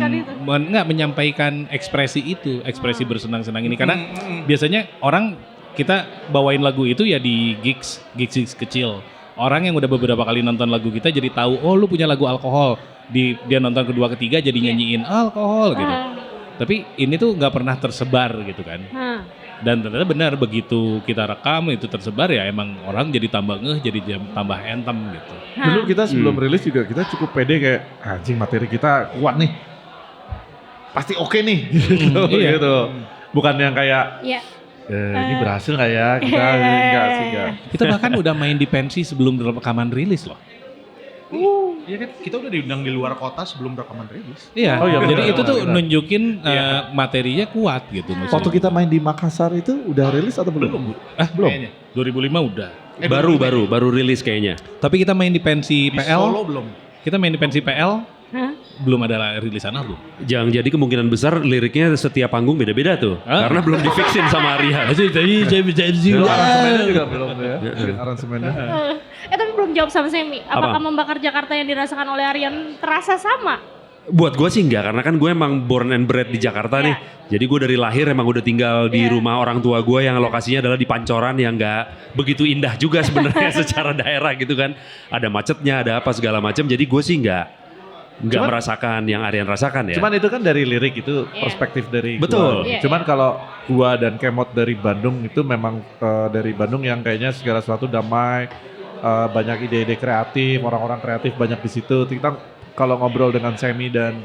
menyampaikan ekspresi itu, ekspresi bersenang-senang ini karena biasanya orang kita bawain lagu itu ya di gigs kecil. Orang yang udah beberapa kali nonton lagu kita jadi tahu, oh lu punya lagu alkohol. Dia nonton kedua ketiga jadi nyanyiin alkohol gitu. Tapi ini tuh nggak pernah tersebar gitu kan. Dan ternyata benar begitu kita rekam itu tersebar ya emang orang jadi tambah jadi tambah entem gitu. Dulu kita sebelum rilis juga kita cukup pede kayak anjing materi kita kuat nih. Pasti oke nih gitu. Bukan yang kayak ini berhasil nggak ya? Kita enggak sih enggak. Kita bahkan udah main di pensi sebelum rekaman rilis loh. iya kan kita udah diundang di luar kota sebelum rekaman rilis. Iya, Oh iya, jadi benar, itu tuh benar. nunjukin materinya kuat gitu. Waktu kita main di Makassar itu udah rilis atau belum? Belum. Kayaknya. 2005 udah. Baru rilis kayaknya. Tapi kita main di pensi Di PL. Solo belum. Kita main di pensi PL. Belum ada rilisan album. Jangan jadi kemungkinan besar liriknya setiap panggung beda-beda tuh. Karena belum difiksin sama Arya. Aransemennya juga belum ya. Aransemennya. Tapi belum jawab sama Semi. Apakah Apa? membakar Jakarta yang dirasakan oleh Aryan terasa sama? Buat gue sih enggak, karena kan gue emang born and bred di Jakarta nih. Jadi gue dari lahir emang udah tinggal di rumah orang tua gue yang lokasinya adalah di Pancoran yang enggak begitu indah juga sebenarnya secara daerah gitu kan. Ada macetnya, ada apa segala macam. Jadi gue sih enggak merasakan yang Aryan rasakan ya. Cuman itu kan dari lirik itu perspektif dari Betul. gua. Cuman kalau gua dan Kemot dari Bandung itu memang dari Bandung yang kayaknya segala sesuatu damai, banyak ide-ide kreatif, orang-orang kreatif banyak di situ. Kita kalau ngobrol dengan Semi dan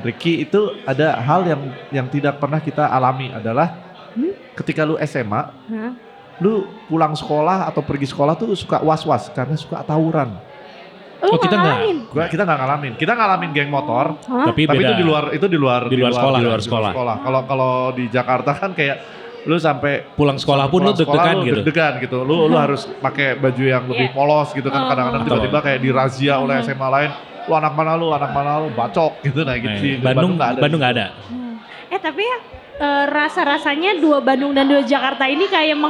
Ricky itu ada hal yang tidak pernah kita alami adalah ketika lu SMA, lu pulang sekolah atau pergi sekolah tuh suka was-was karena suka tawuran. Lu kita nggak. ngalamin? Kita nggak ngalamin. Kita ngalamin geng motor. Tapi Tapi beda. itu di luar sekolah. Kalau di Jakarta kan kayak lu sampai Pulang sekolah pun lu pulang sekolah deg-degan gitu. Deg-degan gitu. Lu harus pakai baju yang lebih polos gitu kan. Kadang-kadang tiba-tiba kayak dirazia oleh SMA lain. Lu anak mana lu, bacok gitu nah gitu sih. Di Bandung nggak nggak ada. Tapi ya rasa-rasanya dua Bandung dan dua Jakarta ini kayak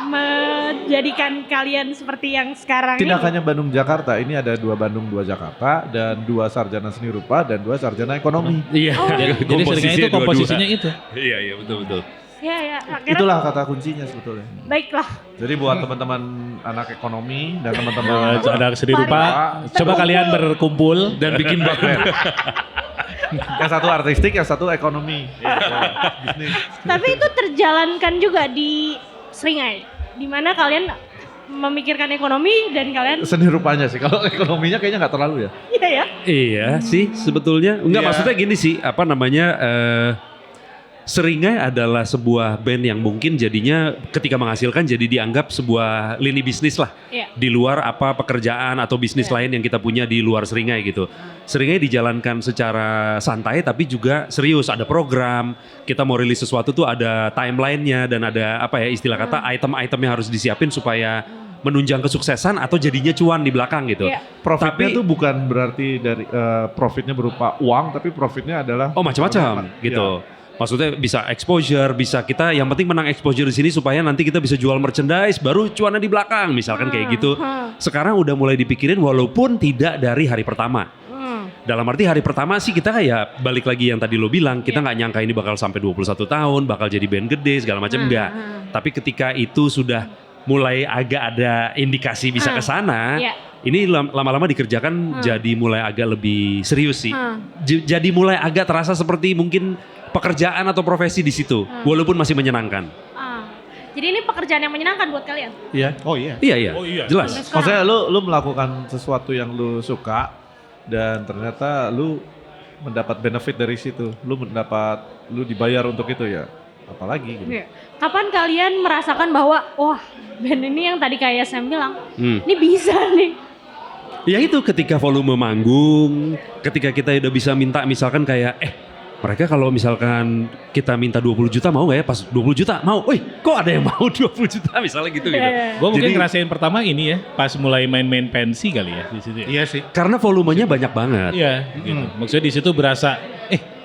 menjadikan kalian seperti yang sekarang Tidak ini. hanya Bandung Jakarta, ini ada 2 Bandung 2 Jakarta dan 2 sarjana seni rupa dan 2 sarjana ekonomi. Iya. Jadi seringnya itu komposisinya itu. Iya betul. Ya, akhirnya Itulah kata kuncinya sebetulnya. baiklah. Jadi buat teman-teman anak ekonomi dan teman-teman Ada seni rupa. Coba kalian berkumpul Dan bikin band. yang satu artistik, yang satu ekonomi. Bisnis. Tapi itu terjalankan juga di Seringai, di mana kalian memikirkan ekonomi dan kalian Seni rupanya sih, kalau ekonominya kayaknya nggak terlalu ya. iya ya. Iya sih sebetulnya. Enggak Iya. maksudnya gini sih, apa namanya, Seringai adalah sebuah band yang mungkin jadinya ketika menghasilkan jadi dianggap sebuah lini bisnis lah. Iya. Di luar apa pekerjaan atau bisnis lain yang kita punya di luar Seringai gitu. Seringai dijalankan secara santai tapi juga serius, ada program. Kita mau rilis sesuatu tuh ada timelinenya dan ada apa ya istilah kata item-item yang harus disiapin supaya menunjang kesuksesan atau jadinya cuan di belakang gitu. Iya. Profitnya Tapi- tuh bukan berarti dari profitnya berupa uang, tapi profitnya adalah Oh macam-macam gitu. Maksudnya bisa exposure, bisa kita yang penting menang exposure di sini supaya nanti kita bisa jual merchandise baru cuannya di belakang misalkan kayak gitu. Sekarang udah mulai dipikirin walaupun tidak dari hari pertama. Dalam arti hari pertama sih kita kayak balik lagi yang tadi lo bilang, kita nggak nyangka ini bakal sampai 21 tahun, bakal jadi band gede segala macam enggak. Tapi ketika itu sudah mulai agak ada indikasi bisa ke sana, Iya. ini lama-lama dikerjakan jadi mulai agak lebih serius sih. Jadi mulai agak terasa seperti mungkin pekerjaan atau profesi di situ, walaupun masih menyenangkan. Jadi ini pekerjaan yang menyenangkan buat kalian. Iya. Oh iya. Iya iya, Oh, iya. jelas. Sampai Maksudnya sekarang. lu melakukan sesuatu yang lu suka dan ternyata lu mendapat benefit dari situ. Lu dibayar untuk itu ya. Apalagi gitu. Iya. Kapan kalian merasakan bahwa wah band ini yang tadi kayak Sam bilang, ini bisa nih. Ya itu ketika volume manggung, ketika kita udah bisa minta misalkan kayak mereka kalau misalkan kita minta 20 juta mau gak ya? Pas 20 juta mau, kok ada yang mau 20 juta misalnya gitu. Gue mungkin Jadi- ngerasain pertama ini ya, pas mulai main-main pensi kali ya di situ. Ya. Iya sih. Karena volumenya banyak banget. Iya, gitu. Maksudnya di situ berasa,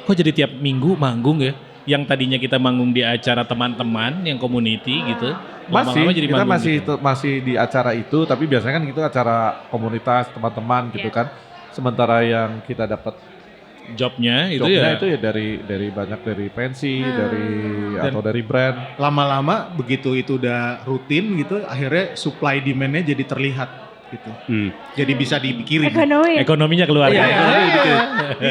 kok jadi tiap minggu manggung ya? Yang tadinya kita manggung di acara teman-teman, yang community gitu. lama-lama jadi Kita manggung masih gitu. masih di acara itu, tapi biasanya kan itu acara komunitas teman-teman gitu Iya. kan. Sementara yang kita dapat Jobnya itu jobnya ya. itu ya dari banyak dari pensi, Dan- atau dari brand. Lama-lama begitu itu udah rutin gitu, akhirnya supply demand-nya jadi terlihat gitu. Jadi bisa dipikirin. Ekonomi. Ekonominya keluar. Iya,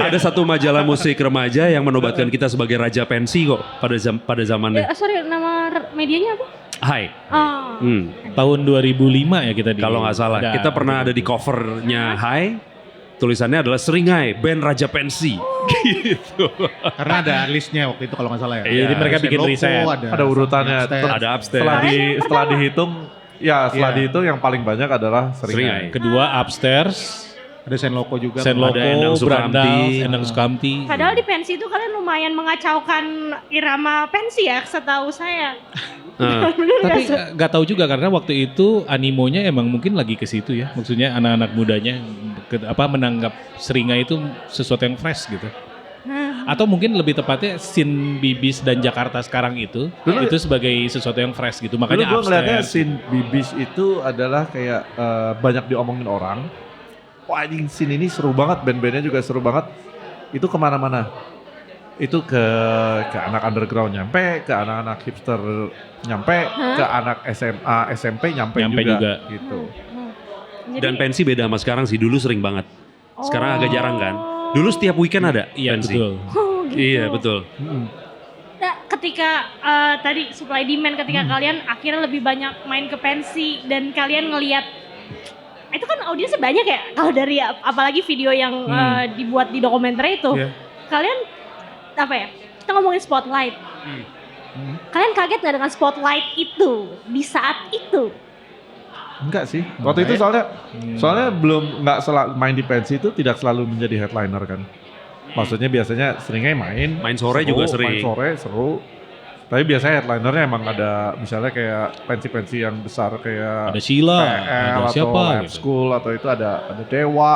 Ada satu majalah musik remaja yang menobatkan kita sebagai raja pensi kok pada zamannya. Sorry, nama medianya apa? Hai. Oh. Tahun 2005 ya kita di. Kalau nggak salah, kita pernah ada di covernya Hai. Tulisannya adalah Seringai, band Raja Pensi. Gitu. Karena ada listnya waktu itu kalau nggak salah ya. Iya, jadi mereka Ada bikin logo, riset. Ada urutannya. upstairs. Ada upstairs. Setelah dihitung, setelah Iya. dihitung yang paling banyak adalah Seringai. Seringai. Kedua upstairs, Ada Senloko juga. Senloko, Ada Endang Sukamti. Brandal, Endang Sukamti. Padahal di pensi itu kalian lumayan mengacaukan irama pensi ya, setahu saya. Nah, Tapi nggak tahu juga karena waktu itu animonya emang mungkin lagi ke situ ya. Maksudnya anak-anak mudanya menanggap Seringai itu sesuatu yang fresh gitu. Atau mungkin lebih tepatnya scene Bibis dan Jakarta sekarang itu sebagai sesuatu yang fresh gitu. Dulu Makanya gue ngeliatnya upstairs. scene Bibis itu adalah kayak banyak diomongin orang. Wah anjing scene ini seru banget, band-bandnya juga seru banget. Itu kemana-mana. Itu ke anak underground nyampe, ke anak-anak hipster nyampe, ke anak SMA, SMP nyampe juga. Gitu. dan pensi beda sama sekarang sih. Dulu sering banget. Sekarang agak jarang kan. Dulu setiap weekend ada Iya pensi. betul. Oh, gitu. Iya betul. Nah, ketika tadi supply demand, ketika kalian akhirnya lebih banyak main ke pensi dan kalian ngelihat itu kan audiensnya banyak ya, kalau dari apalagi video yang dibuat di dokumenter itu, kalian apa ya? Kita ngomongin spotlight. Kalian kaget nggak dengan spotlight itu di saat itu? Enggak sih. Waktu itu soalnya belum main di pensi itu tidak selalu menjadi headliner kan. Maksudnya biasanya Seringai Main sore juga sering. Main sore seru. Tapi biasanya headlinernya emang ada misalnya kayak pensi-pensi yang besar kayak Ada Sheila, PL ada atau siapa Lab gitu. School atau itu ada Dewa,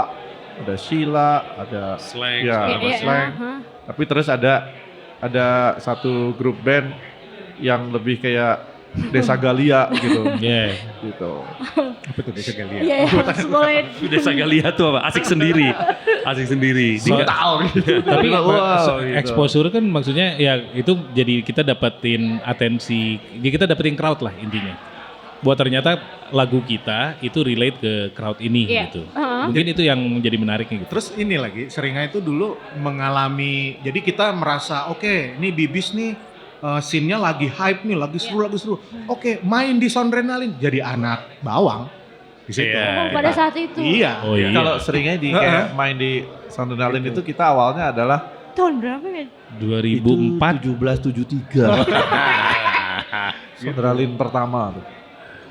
ada Sheila, ada Slang. ya, segala ada macam. Slang. Tapi terus ada satu grup band yang lebih kayak Desa Galia gitu. Iya. Gitu. Apa tuh Desa Galia? Iya, boleh. Udah saya lihat tuh apa? Asik sendiri. Asik sendiri. Tapi Wow, gitu. exposure kan maksudnya ya itu jadi kita dapetin atensi, ya kita dapetin crowd lah intinya. Buat ternyata lagu kita itu relate ke crowd ini Iya. gitu. Mungkin itu yang menjadi menariknya gitu. Terus ini lagi, Seringai itu dulu mengalami, jadi kita merasa oke, ini Bibis nih scene-nya lagi hype nih, lagi seru. Oke, main di Soundrenalin jadi anak bawang di situ. Iya. Pada saat itu. Iya. Oh iya. Kalau seringnya di kayak main di Soundrenalin itu kita awalnya adalah Tahun berapa ya? 2004. 1773. Soundrenalin pertama tuh.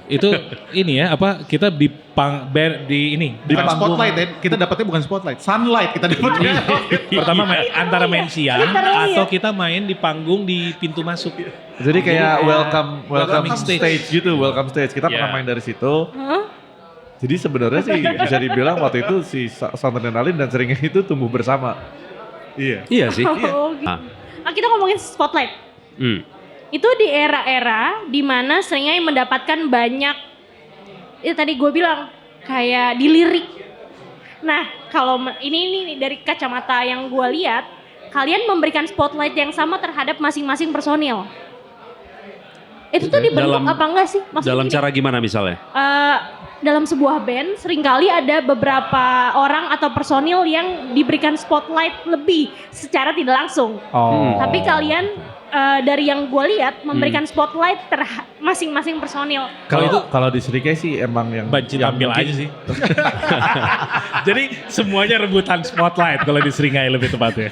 Itu ini ya apa kita di Bukan spotlight ya, kita dapatnya bukan spotlight, sunlight kita dapatnya. pertama antara main siang Literally atau ya. kita main di panggung di pintu masuk. Jadi kayak welcome stage. stage gitu, welcome stage. Kita Iya. pernah main dari situ. Hah? Jadi sebenarnya sih bisa dibilang waktu itu si Soundrenalin dan Seringnya itu tumbuh bersama. Iya. Iya sih. Oh, gitu. Ah. Kita ngomongin spotlight. Itu di era-era dimana Seringai mendapatkan banyak, ya tadi gue bilang kayak dilirik. Nah kalau ini dari kacamata yang gue lihat, kalian memberikan spotlight yang sama terhadap masing-masing personil. Itu tuh dibentuk Dalam- apa enggak sih? Maksudnya Dalam gini, cara gimana misalnya? dalam sebuah band seringkali ada beberapa orang atau personil yang diberikan spotlight lebih secara tidak langsung. Oh. Tapi kalian dari yang gue lihat memberikan spotlight masing-masing personil. Kalau di Seringnya sih emang yang Banci yang tampil mungkin- aja sih. Jadi semuanya rebutan spotlight kalau di Seringai lebih tepatnya.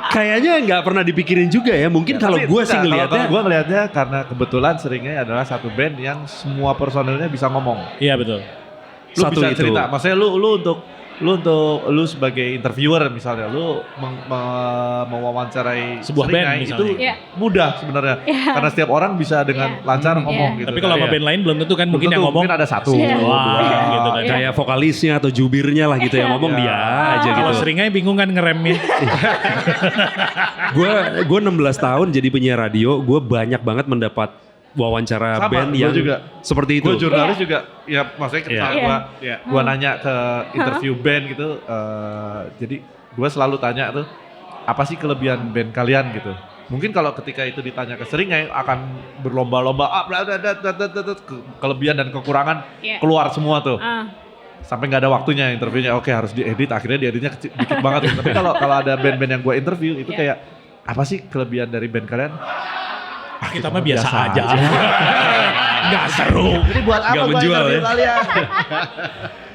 Kayaknya nggak pernah dipikirin juga ya. Mungkin kalau Tapi gue sih enggak, ngelihatnya. kalau gue ngelihatnya karena kebetulan Seringnya adalah satu band yang semua personilnya bisa ngomong. Iya betul. Lu Satu bisa itu. cerita, maksudnya lu sebagai interviewer misalnya, lu mewawancarai Sebuah Seringai band itu misalnya. Iya. mudah sebenarnya. Iya. Karena setiap orang bisa dengan lancar ngomong Iya. gitu. Tapi kalau sama Iya. band lain belum tentu kan, Belum mungkin yang tentu, ngomong mungkin ada satu, Iya. dua, gitu kan. Iya. Kayak vokalisnya atau jubirnya lah gitu yang ngomong Iya. dia aja Kalau gitu. Seringai bingung kan ngeremnya. Gue 16 tahun jadi penyiar radio, gue banyak banget mendapat wawancara Sama, band gua yang juga. seperti itu. Gue jurnalis juga, ya maksudnya ketika Iya. gua nanya ke interview band gitu, jadi gue selalu tanya tuh, apa sih kelebihan band kalian gitu. Mungkin kalau ketika itu ditanya ke Seringai akan berlomba-lomba, kelebihan dan kekurangan Iya. keluar semua tuh. Ah. Sampai nggak ada waktunya interviewnya, oke harus diedit, akhirnya dieditnya dikit banget. Tapi kalau ada band-band yang gue interview itu Iya. kayak, apa sih kelebihan dari band kalian? Kita mah biasa aja. Nggak seru. Jadi buat Nggak apa gue menjual interview ya? kalian?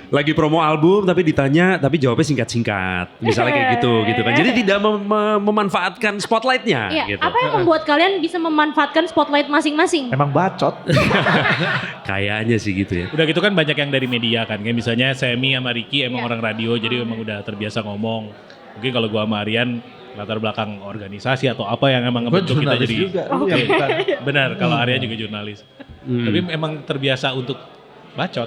Lagi promo album tapi ditanya tapi jawabnya singkat-singkat. Misalnya kayak gitu kan. Jadi tidak memanfaatkan spotlightnya Iya, gitu. apa yang membuat kalian bisa memanfaatkan spotlight masing-masing? Emang bacot. Kayaknya sih gitu ya. Udah gitu kan banyak yang dari media kan. Kayak misalnya Semi sama Ricky emang orang radio, jadi emang udah terbiasa ngomong. Mungkin kalau gua sama Aryan latar belakang organisasi atau apa yang emang Gue ngebentuk kita jurnalis jadi. juga. Lu yang bukan. Benar, kalau Aryan juga jurnalis. Tapi emang terbiasa untuk bacot.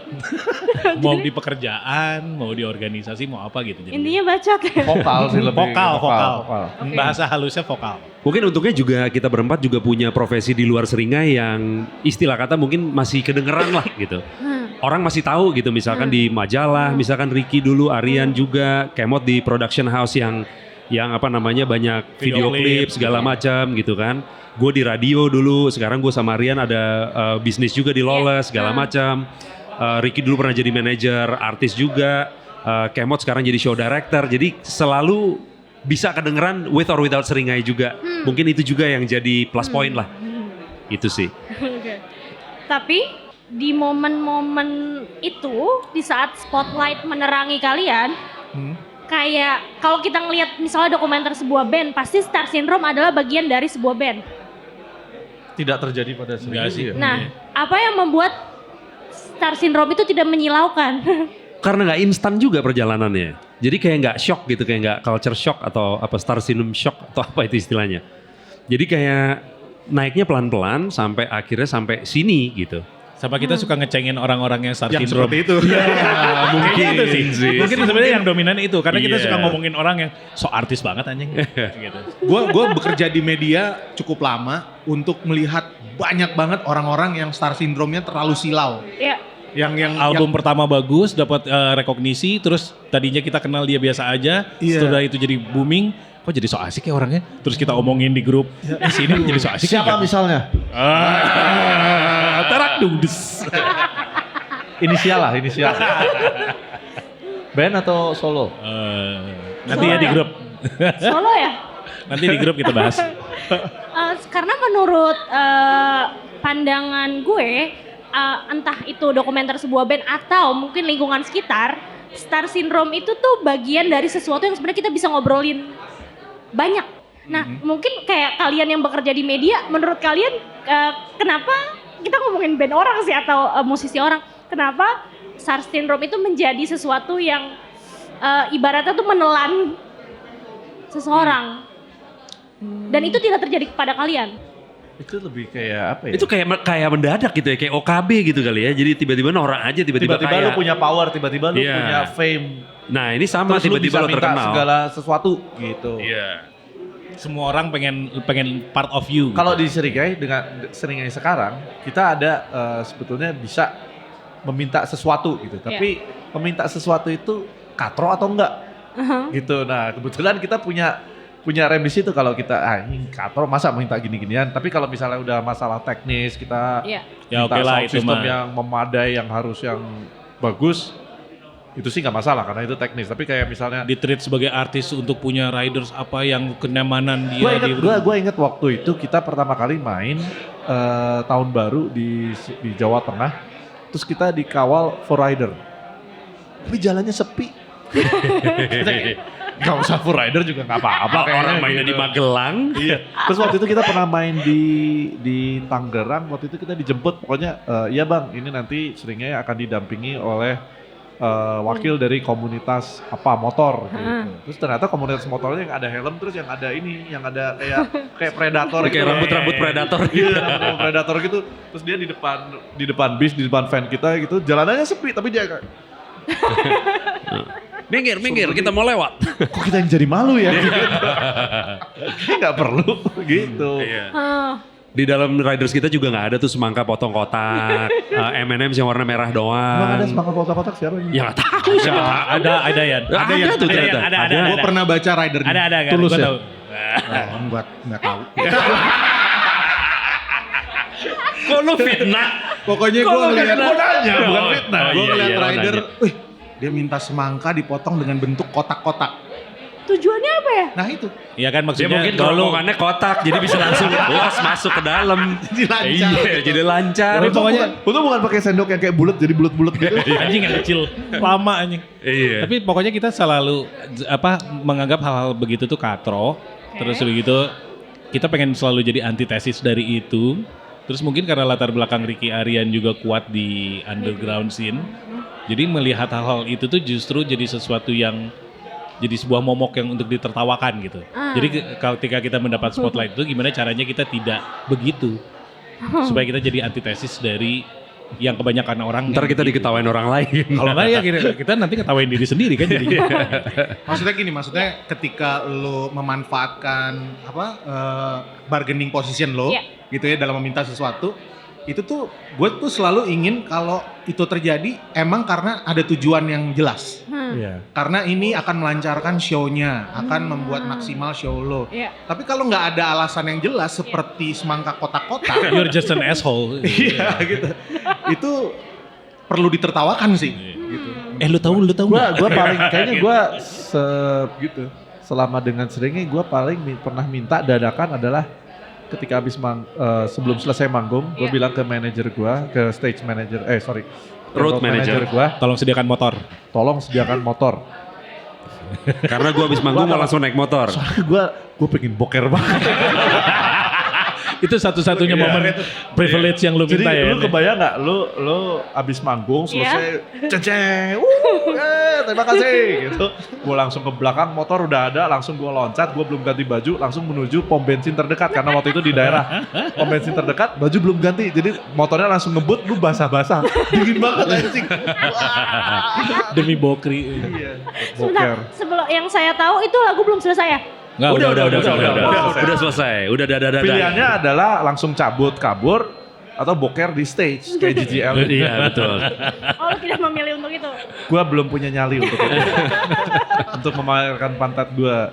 Mau di pekerjaan, mau di organisasi, mau apa gitu. Jadi Intinya bacot. Vokal sih lebih. Vokal. Oke. Bahasa halusnya vokal. Mungkin untuknya juga kita berempat juga punya profesi di luar Seringai yang istilah kata mungkin masih kedengeran lah gitu. Orang masih tahu gitu misalkan di majalah, misalkan Ricky dulu, Aryan juga, Kemot di production house yang apa namanya banyak video Video klip klip, segala gitu. macam gitu kan. Gue di radio dulu, sekarang gue sama Aryan ada bisnis juga di Lawless segala macam. Ricky dulu pernah jadi manajer artis juga. Kemot sekarang jadi show director. Jadi selalu bisa kedengeran with or without Seringai juga. Mungkin itu juga yang jadi plus point lah. Itu sih. Oke. Tapi di momen-momen itu, di saat spotlight menerangi kalian, kayak kalau kita ngelihat misalnya dokumenter sebuah band, pasti Star Syndrome adalah bagian dari sebuah band. Tidak terjadi pada Enggak Seringnya sih. ya. Nah, apa yang membuat Star Syndrome itu tidak menyilaukan? Karena nggak instan juga perjalanannya. Jadi kayak nggak shock gitu, kayak nggak culture shock atau apa Star Syndrome shock atau apa itu istilahnya. Jadi kayak naiknya pelan-pelan sampai akhirnya sampai sini gitu. Sama kita suka ngecengin orang-orang yang Star Yang Syndrome. seperti itu. Mungkin itu sih. Mungkin sebenarnya yang dominan itu karena kita Iya. suka ngomongin orang yang so artis banget anjing gitu. Gue bekerja di media cukup lama untuk melihat banyak banget orang-orang yang star syndrome-nya terlalu silau. Ya, Yang Album pertama bagus, dapat rekognisi, terus tadinya kita kenal dia biasa aja, Iya. setelah itu jadi booming, kok jadi so asik ya orangnya? Terus kita omongin di grup, sini jadi so asik Siapa ya? misalnya? Tarak dungdes. Inisial lah, inisial. Band atau solo? Nanti ya di grup. solo ya? Nanti di grup kita bahas. Karena menurut pandangan gue, entah itu dokumenter sebuah band atau mungkin lingkungan sekitar, star syndrome itu tuh bagian dari sesuatu yang sebenarnya kita bisa ngobrolin banyak. Nah, mungkin kayak kalian yang bekerja di media, menurut kalian kenapa kita ngomongin band orang sih atau musisi orang, kenapa star syndrome itu menjadi sesuatu yang ibaratnya tuh menelan seseorang. Dan itu tidak terjadi kepada kalian. Itu lebih kayak apa ya? Itu kayak mendadak gitu ya, kayak OKB gitu kali ya. Jadi tiba-tiba orang aja tiba-tiba Tiba-tiba lu kaya. punya power, tiba-tiba lu Iya. punya fame. Nah ini sama, Terus lu tiba-tiba bisa lo minta terkenal. segala sesuatu gitu. Iya. Semua orang pengen part of you. Kalau di Seringai dengan Seringai sekarang kita ada sebetulnya bisa meminta sesuatu gitu. Tapi meminta sesuatu itu katro atau enggak? Gitu. Nah, kebetulan kita punya remisi itu kalau kita ini katro masa minta gini-ginian. Tapi kalau misalnya udah masalah teknis kita Ya minta oke lah sound itu system mah. yang memadai yang harus yang bagus itu sih nggak masalah karena itu teknis. Tapi kayak misalnya Di-treat sebagai artis untuk punya riders apa yang kenyamanan dia. Gue inget waktu itu kita pertama kali main tahun baru di Jawa Tengah, terus kita dikawal for rider, tapi jalannya sepi. Gak usah full rider juga nggak apa-apa. Orang kayaknya mainnya gitu. di Magelang. Iya. Terus waktu itu kita pernah main di Tangerang. Waktu itu kita dijemput. Pokoknya iya bang, ini nanti Seringai akan didampingi oleh wakil dari komunitas apa motor. Gitu. Terus ternyata komunitas motornya yang ada helm, terus yang ada ini, yang ada kayak predator. Kayak gitu. rambut-rambut predator Iya, gitu. rambut predator gitu. Terus dia di depan bis, di depan van kita gitu. Jalanannya sepi, tapi dia kayak, Minggir, kita mau lewat. kok kita yang jadi malu ya? Kayak nggak perlu gitu. Iya. Di dalam riders kita juga nggak ada tuh semangka potong kotak, M&M's yang warna merah doang. Emang ada semangat kotak-kotak siapa ini? Ya nggak tahu siapa tahu. Ada ya. Ada yang tuh ternyata. Ada. Gue pernah baca ridernya. Ada kan? Tulus Gua ya? tahu. Gue nggak tahu. Kok lu fitnah? Pokoknya gue ngeliat, bukan fitnah. gue ngeliat lo rider, nanya. wih dia minta semangka dipotong dengan bentuk kotak-kotak. Tujuannya apa ya? Nah itu, Iya kan Dia maksudnya mungkin kalau kerongkongannya kotak, jadi bisa langsung los masuk ke dalam. jadi lancar. Iya, jadi lancar. Tapi pokoknya untung bukan pakai sendok yang kayak bulat jadi bulat-bulat gitu. anjing yang kecil lama anjing. Iya. Tapi pokoknya kita selalu menganggap hal-hal begitu tuh katro. Terus begitu kita pengen selalu jadi antitesis dari itu. Terus mungkin karena latar belakang Ricky Aryan juga kuat di underground scene. Jadi melihat hal-hal itu tuh justru jadi sesuatu yang jadi sebuah momok yang untuk ditertawakan gitu. Jadi ketika kita mendapat spotlight itu gimana caranya kita tidak begitu. Supaya kita jadi antitesis dari yang kebanyakan orang. Ntar kita diketawain orang lain. Kalau enggak ya kita nanti ketawain diri sendiri kan jadi. Maksudnya gini, maksudnya ketika lo memanfaatkan bargaining position lo, gitu ya dalam meminta sesuatu, itu tuh gue tuh selalu ingin kalau itu terjadi emang karena ada tujuan yang jelas. Iya. Karena ini akan melancarkan show-nya, akan membuat maksimal show lo. Iya. Tapi kalau nggak ada alasan yang jelas seperti semangka kotak-kotak, You're just an asshole. iya gitu. Itu perlu ditertawakan sih. Gitu. Lu tahu Gua paling kayaknya gua gitu. Selama dengan Seringai gua paling pernah minta dadakan adalah ketika habis sebelum selesai manggung, gue bilang ke manajer gue, ke stage manager, Road manager. gue, Tolong sediakan motor. tolong sediakan motor. Karena gue habis manggung mau langsung naik motor. Soalnya gue pengen boker banget. Itu satu-satunya momen privilege yang lu Jadi minta ya. lu kebayang nggak, lu abis manggung selesai, ceceng, terima kasih gitu. Gue langsung ke belakang, motor udah ada, langsung gue loncat, gue belum ganti baju, langsung menuju pom bensin terdekat karena waktu itu di daerah pom bensin terdekat, baju belum ganti, jadi motornya langsung ngebut, lu basah-basah, dingin banget anjing. Demi bokri. Iya, Sebentar, boker. sebelum yang saya tahu itu lagu belum selesai ya? Enggak, Udah selesai. Udah dadah. Pilihannya adalah langsung cabut, kabur, atau boker di stage kayak GGL. Iya betul. Oh, lu tidak memilih untuk itu? Gua belum punya nyali untuk itu. Untuk memamerkan pantat gua.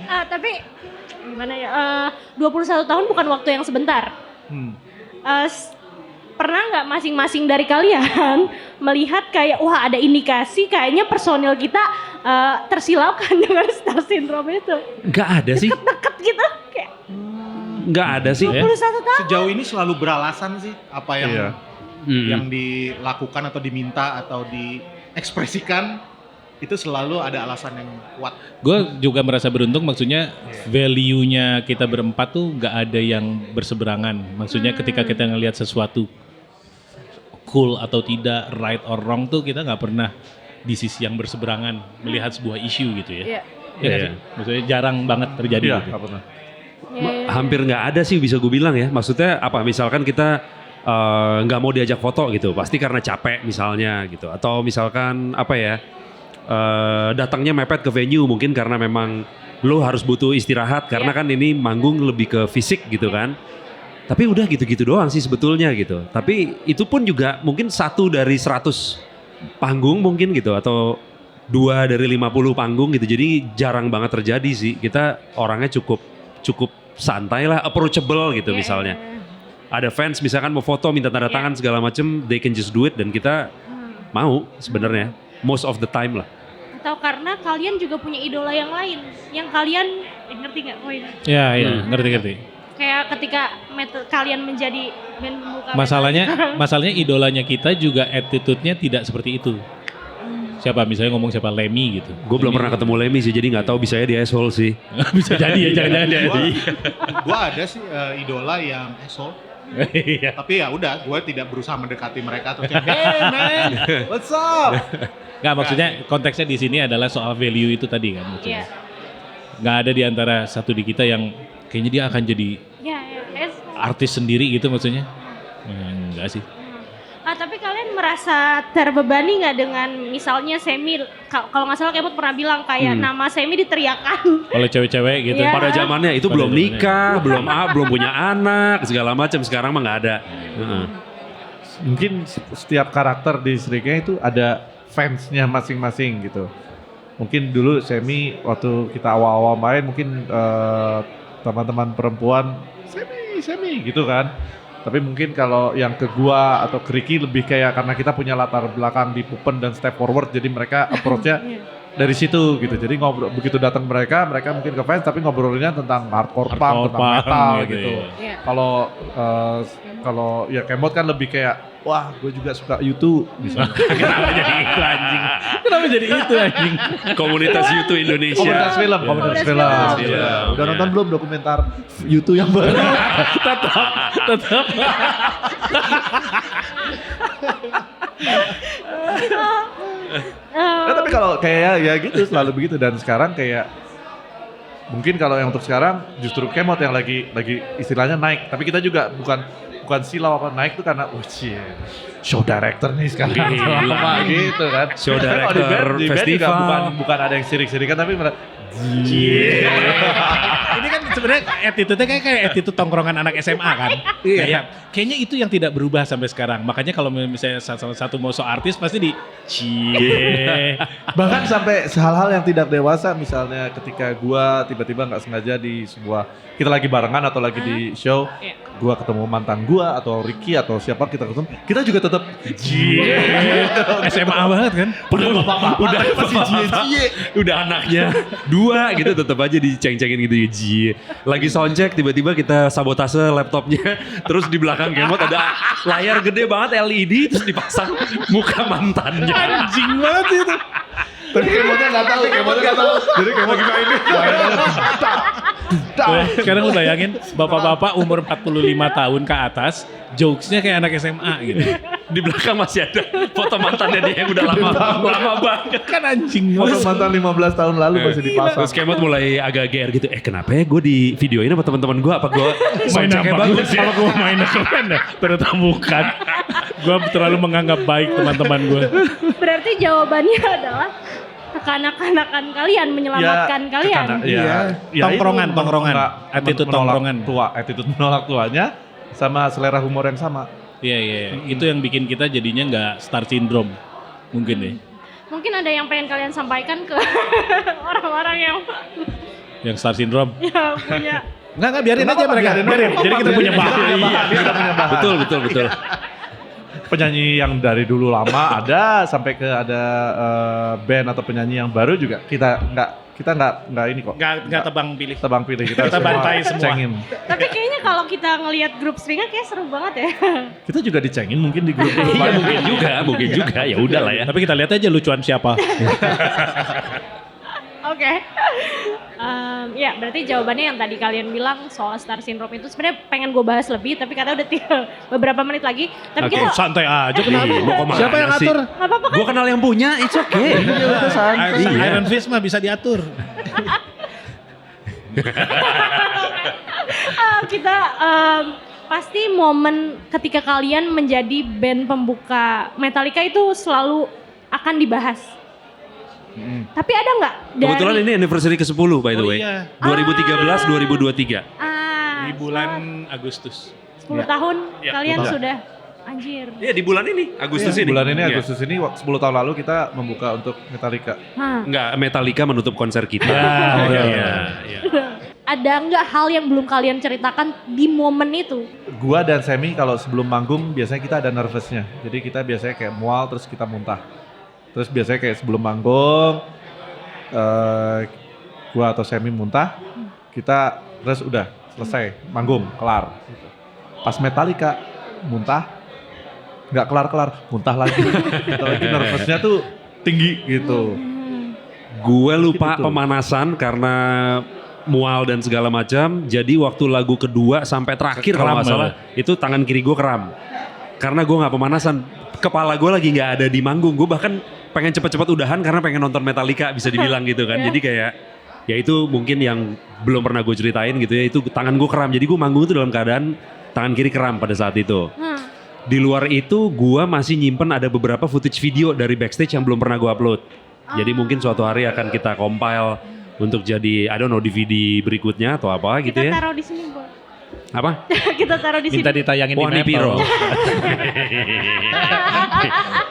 Tapi gimana ya? 21 tahun bukan waktu yang sebentar. pernah nggak masing-masing dari kalian melihat kayak wah ada indikasi kayaknya personil kita tersilaukan dengan Star Syndrome itu? Nggak ada sih. Deket gitu kayak Nggak ada sih. 21 tahun. Sejauh ini selalu beralasan sih apa yang Iya. yang dilakukan atau diminta atau diekspresikan itu selalu ada alasan yang kuat. Gue juga merasa beruntung, maksudnya value-nya kita berempat tuh gak ada yang berseberangan. Maksudnya ketika kita ngelihat sesuatu cool atau tidak, right or wrong tuh kita gak pernah di sisi yang berseberangan melihat sebuah isu gitu ya. Iya. Iya nggak sih? Maksudnya jarang banget terjadi Iya, gitu. nggak pernah. Hampir nggak ada sih bisa gue bilang ya. Maksudnya apa? Misalkan kita nggak mau diajak foto gitu, pasti karena capek misalnya gitu. Atau misalkan apa ya? Datangnya mepet ke venue mungkin karena memang lo harus butuh istirahat karena kan ini manggung lebih ke fisik gitu kan. Tapi udah gitu-gitu doang sih sebetulnya gitu. Tapi itu pun juga mungkin 1 dari 100 panggung mungkin gitu atau 2 dari 50 panggung gitu. Jadi jarang banget terjadi sih. Kita orangnya cukup santai lah, approachable gitu misalnya. Ada fans misalkan mau foto minta tanda tangan segala macem, they can just do it dan kita mau sebenarnya most of the time lah. Atau karena kalian juga punya idola yang lain yang kalian ngerti nggak poin? Iya, ngerti. Kayak ketika kalian menjadi band pembuka Masalahnya idolanya kita juga attitude-nya tidak seperti itu. Siapa misalnya ngomong siapa Lemmy gitu. Gue belum pernah ketemu Lemmy sih, jadi nggak tahu bisanya dia asshole sih. Bisa jadi ya, jangan-jangan dia. Gua ada sih idola yang asshole. Iya. Tapi ya udah, gue tidak berusaha mendekati mereka atau kayak, hey man, what's up? Nggak, maksudnya konteksnya di sini adalah soal value itu tadi kan. Maksudnya. Iya. Nggak ada di antara satu di kita yang kayaknya dia akan jadi Iya. artis sendiri gitu maksudnya. Enggak sih. Tapi kalian merasa terbebani nggak dengan misalnya Semi, kalau nggak salah Kemot pernah bilang kayak nama Semi diteriakan. Oleh cewek-cewek gitu. Iya. Pada zamannya itu belum nikah, belum punya anak, segala macam. Sekarang mah nggak ada. Mungkin setiap karakter di Seringai itu ada fansnya masing-masing gitu. Mungkin dulu Semi waktu kita awal-awal main mungkin teman-teman perempuan Semi gitu kan. Tapi mungkin kalau yang ke gua atau ke Ricky lebih kayak karena kita punya latar belakang di Pupen dan Step Forward, jadi mereka approach-nya dari situ gitu. Jadi ngobrol begitu datang mereka mungkin ke fans tapi ngobrolnya tentang hardcore punk, tentang metal gitu. Iya. Kalau ya Kemot kan lebih kayak wah gue juga suka YouTube misalnya. Kenapa jadi itu anjing? Kenapa jadi itu anjing? Komunitas YouTube Indonesia. Komunitas film. Udah nonton belum dokumenter YouTube yang baru? Tetap. Nah, tapi kalau kayak ya gitu selalu begitu dan sekarang kayak mungkin kalau yang untuk sekarang justru Kemot yang lagi istilahnya naik. Tapi kita juga bukan silau apa naik tuh karena show director nih sekarang apa gitu kan. Show Kalau director di band juga festival. bukan ada yang sirik-sirikan tapi Ini kan sebenarnya attitude-nya kayak attitude tongkrongan anak SMA kan. Kayaknya itu yang tidak berubah sampai sekarang. Makanya kalau misalnya salah satu mau so artis pasti di bahkan sampai hal-hal yang tidak dewasa misalnya ketika gua tiba-tiba nggak sengaja di sebuah kita lagi barengan atau lagi di show gua ketemu mantan gua atau Ricky atau siapa kita ketemu kita juga tetap SMA banget kan. udah udah anaknya 2 gitu tetap aja diceng-cengin gitu ya. Lagi soundcheck tiba-tiba kita sabotase laptopnya terus di belakang Kemot ada layar gede banget LED terus dipasang muka mantannya. Anjing banget itu. tapi Kemotnya nggak tahu jadi Kemot lagi main Sekarang lu bayangin bapak-bapak umur 45 tahun ke atas jokesnya kayak anak SMA gitu. Di belakang masih ada foto mantannya dia yang udah lama banget. Kan anjing Foto banget. mantan 15 tahun lalu masih dipasang. Terus Kemot mulai agak GR gitu. Kenapa ya gue di videoin sama teman-teman gue? Apa gue Main soundchecknya apa bagus ya? Kalau gue main keren ya, ternyata bukan. Gue terlalu menganggap baik teman-teman gue. Berarti jawabannya adalah kekanak-kanakan kalian menyelamatkan kalian. Tongkrongan. Attitude tongkrongan. Attitude menolak tuanya sama selera humor yang sama. Iya. Itu yang bikin kita jadinya nggak Star Syndrome. Mungkin deh. Mungkin ada yang pengen kalian sampaikan ke orang-orang yang Star Syndrome. punya. Enggak biarin aja mereka. Biarin. Jadi kita punya bahan. Betul. penyanyi yang dari dulu lama ada sampai ke ada band atau penyanyi yang baru juga kita nggak ini kok. Nggak tebang pilih. Tebang pilih kita bantai semua. cengin. Tapi kayaknya kalau kita ngelihat grup Stringa kayak seru banget ya. Kita juga dicengin mungkin di grup. Iya mungkin juga. Ya udahlah ya. Tapi kita lihat aja lucuan siapa. Oke. Ya berarti jawabannya yang tadi kalian bilang soal Star Syndrome itu sebenarnya pengen gue bahas lebih, tapi karena udah tinggal beberapa menit lagi. Tapi Oke, kita Santai aja kenapa? Mau kemana Siapa yang sih? atur? nggak apa-apa kan? Gue kenal yang punya, it's okay. Iron Fist mah bisa diatur. Kita pasti momen ketika kalian menjadi band pembuka Metallica itu selalu akan dibahas. Tapi ada nggak dari Kebetulan ini anniversary ke-10 by the Oh way. iya. 2013-2023. Di bulan Agustus. 10 tahun Ya, kalian betul. sudah anjir. Iya di bulan ini, Agustus ini. Bulan ini Iya. Agustus ini 10 tahun lalu kita membuka untuk Metallica. Enggak, Metallica menutup konser kita. Iya. Ada nggak hal yang belum kalian ceritakan di momen itu? Gua dan Semi kalau sebelum manggung biasanya kita ada nervousnya. Jadi kita biasanya kayak mual terus kita muntah. Terus biasanya kayak sebelum manggung, gua atau Semi muntah, kita terus udah selesai manggung kelar. Pas Metallica muntah, nggak kelar muntah lagi. Lagi nervousnya tuh tinggi gitu. Gue lupa Gitu. pemanasan karena mual dan segala macam. Jadi waktu lagu kedua sampai terakhir kalau nggak Kram salah, itu tangan kiri gue kram. Karena gue nggak pemanasan, kepala gue lagi nggak ada di manggung. Gue bahkan pengen cepet-cepet udahan karena pengen nonton Metallica bisa dibilang gitu kan. Jadi kayak ya itu mungkin yang belum pernah gue ceritain gitu ya. Itu tangan gue kram. Jadi gue manggung itu dalam keadaan tangan kiri kram pada saat itu. Di luar itu gue masih nyimpen ada beberapa footage video dari backstage yang belum pernah gue upload. Jadi mungkin suatu hari akan kita compile untuk jadi I don't know DVD berikutnya atau apa gitu Kita ya. taruh di sini, Bo. Apa? Kita taruh di sini. Minta ditayangin di Wani Maple. Piro.